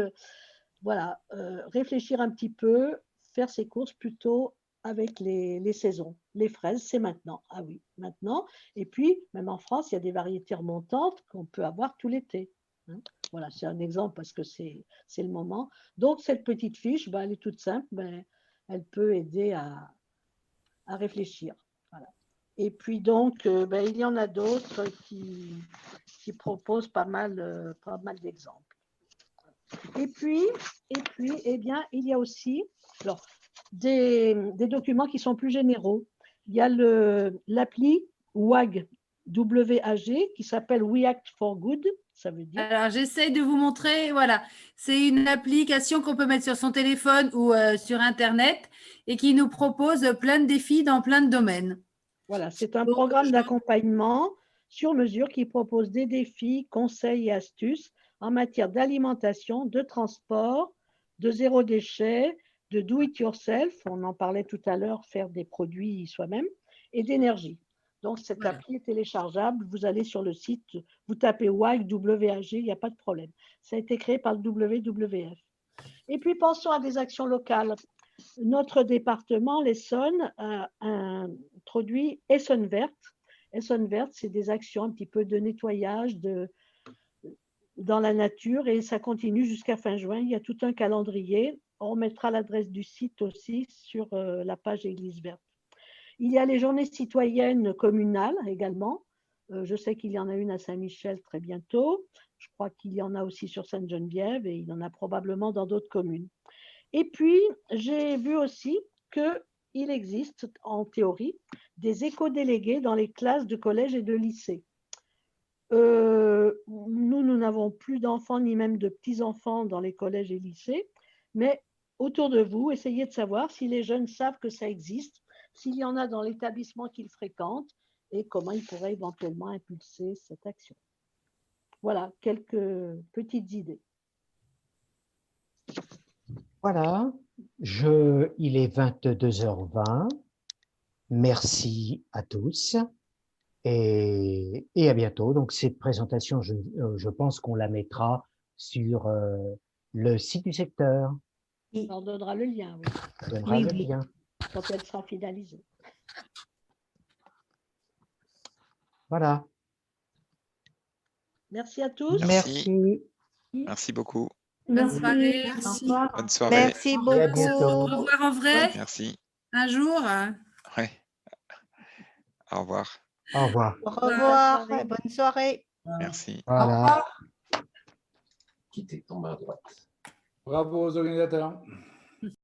voilà, réfléchir un petit peu, faire ses courses plutôt avec les saisons. Les fraises, c'est maintenant. Ah oui, maintenant. Et puis, même en France, il y a des variétés remontantes qu'on peut avoir tout l'été. Hein. Voilà, c'est un exemple parce que c'est le moment. Donc, cette petite fiche, elle est toute simple, mais elle peut aider à réfléchir. Voilà. Et puis, donc, il y en a d'autres qui proposent pas mal d'exemples. Et puis, eh bien, il y a aussi des documents qui sont plus généraux. Il y a l'appli WAG, W-A-G, qui s'appelle We Act for Good, ça veut dire. Alors, j'essaye de vous montrer, voilà, c'est une application qu'on peut mettre sur son téléphone ou sur Internet et qui nous propose plein de défis dans plein de domaines. Voilà, c'est un programme d'accompagnement sur mesure qui propose des défis, conseils et astuces en matière d'alimentation, de transport, de zéro déchet, de do-it-yourself, on en parlait tout à l'heure, faire des produits soi-même, et d'énergie. Donc, cette appli est téléchargeable. Vous allez sur le site, vous tapez WAG, W-A-G, il n'y a pas de problème. Ça a été créé par le WWF. Et puis, pensons à des actions locales. Notre département, l'Essonne, a introduit Essonne Verte. Essonne Verte, c'est des actions un petit peu de nettoyage dans la nature et ça continue jusqu'à fin juin. Il y a tout un calendrier. On mettra l'adresse du site aussi sur la page Église Verte. Il y a les journées citoyennes communales également. Je sais qu'il y en a une à Saint-Michel très bientôt. Je crois qu'il y en a aussi sur Sainte-Geneviève et il y en a probablement dans d'autres communes. Et puis, j'ai vu aussi qu'il existe en théorie des éco-délégués dans les classes de collège et de lycée. Nous n'avons plus d'enfants ni même de petits-enfants dans les collèges et lycées, mais autour de vous, essayez de savoir si les jeunes savent que ça existe, s'il y en a dans l'établissement qu'ils fréquentent et comment ils pourraient éventuellement impulser cette action. Voilà, quelques petites idées. Voilà, il est 22h20. Merci à tous et à bientôt. Donc, cette présentation, je pense qu'on la mettra sur le site du secteur. On donnera le lien, oui. On donnera le lien. Quand elle sera finalisée. Voilà. Merci à tous. Merci. Merci beaucoup. Bonne soirée. Merci. Bonne soirée. Merci beaucoup. À bientôt. Au revoir en vrai. Merci. Un jour. Ouais. Au revoir. Au revoir. Au revoir et bonne soirée. Merci. Voilà. Qui t'est tombé à droite? Bravo aux organisateurs.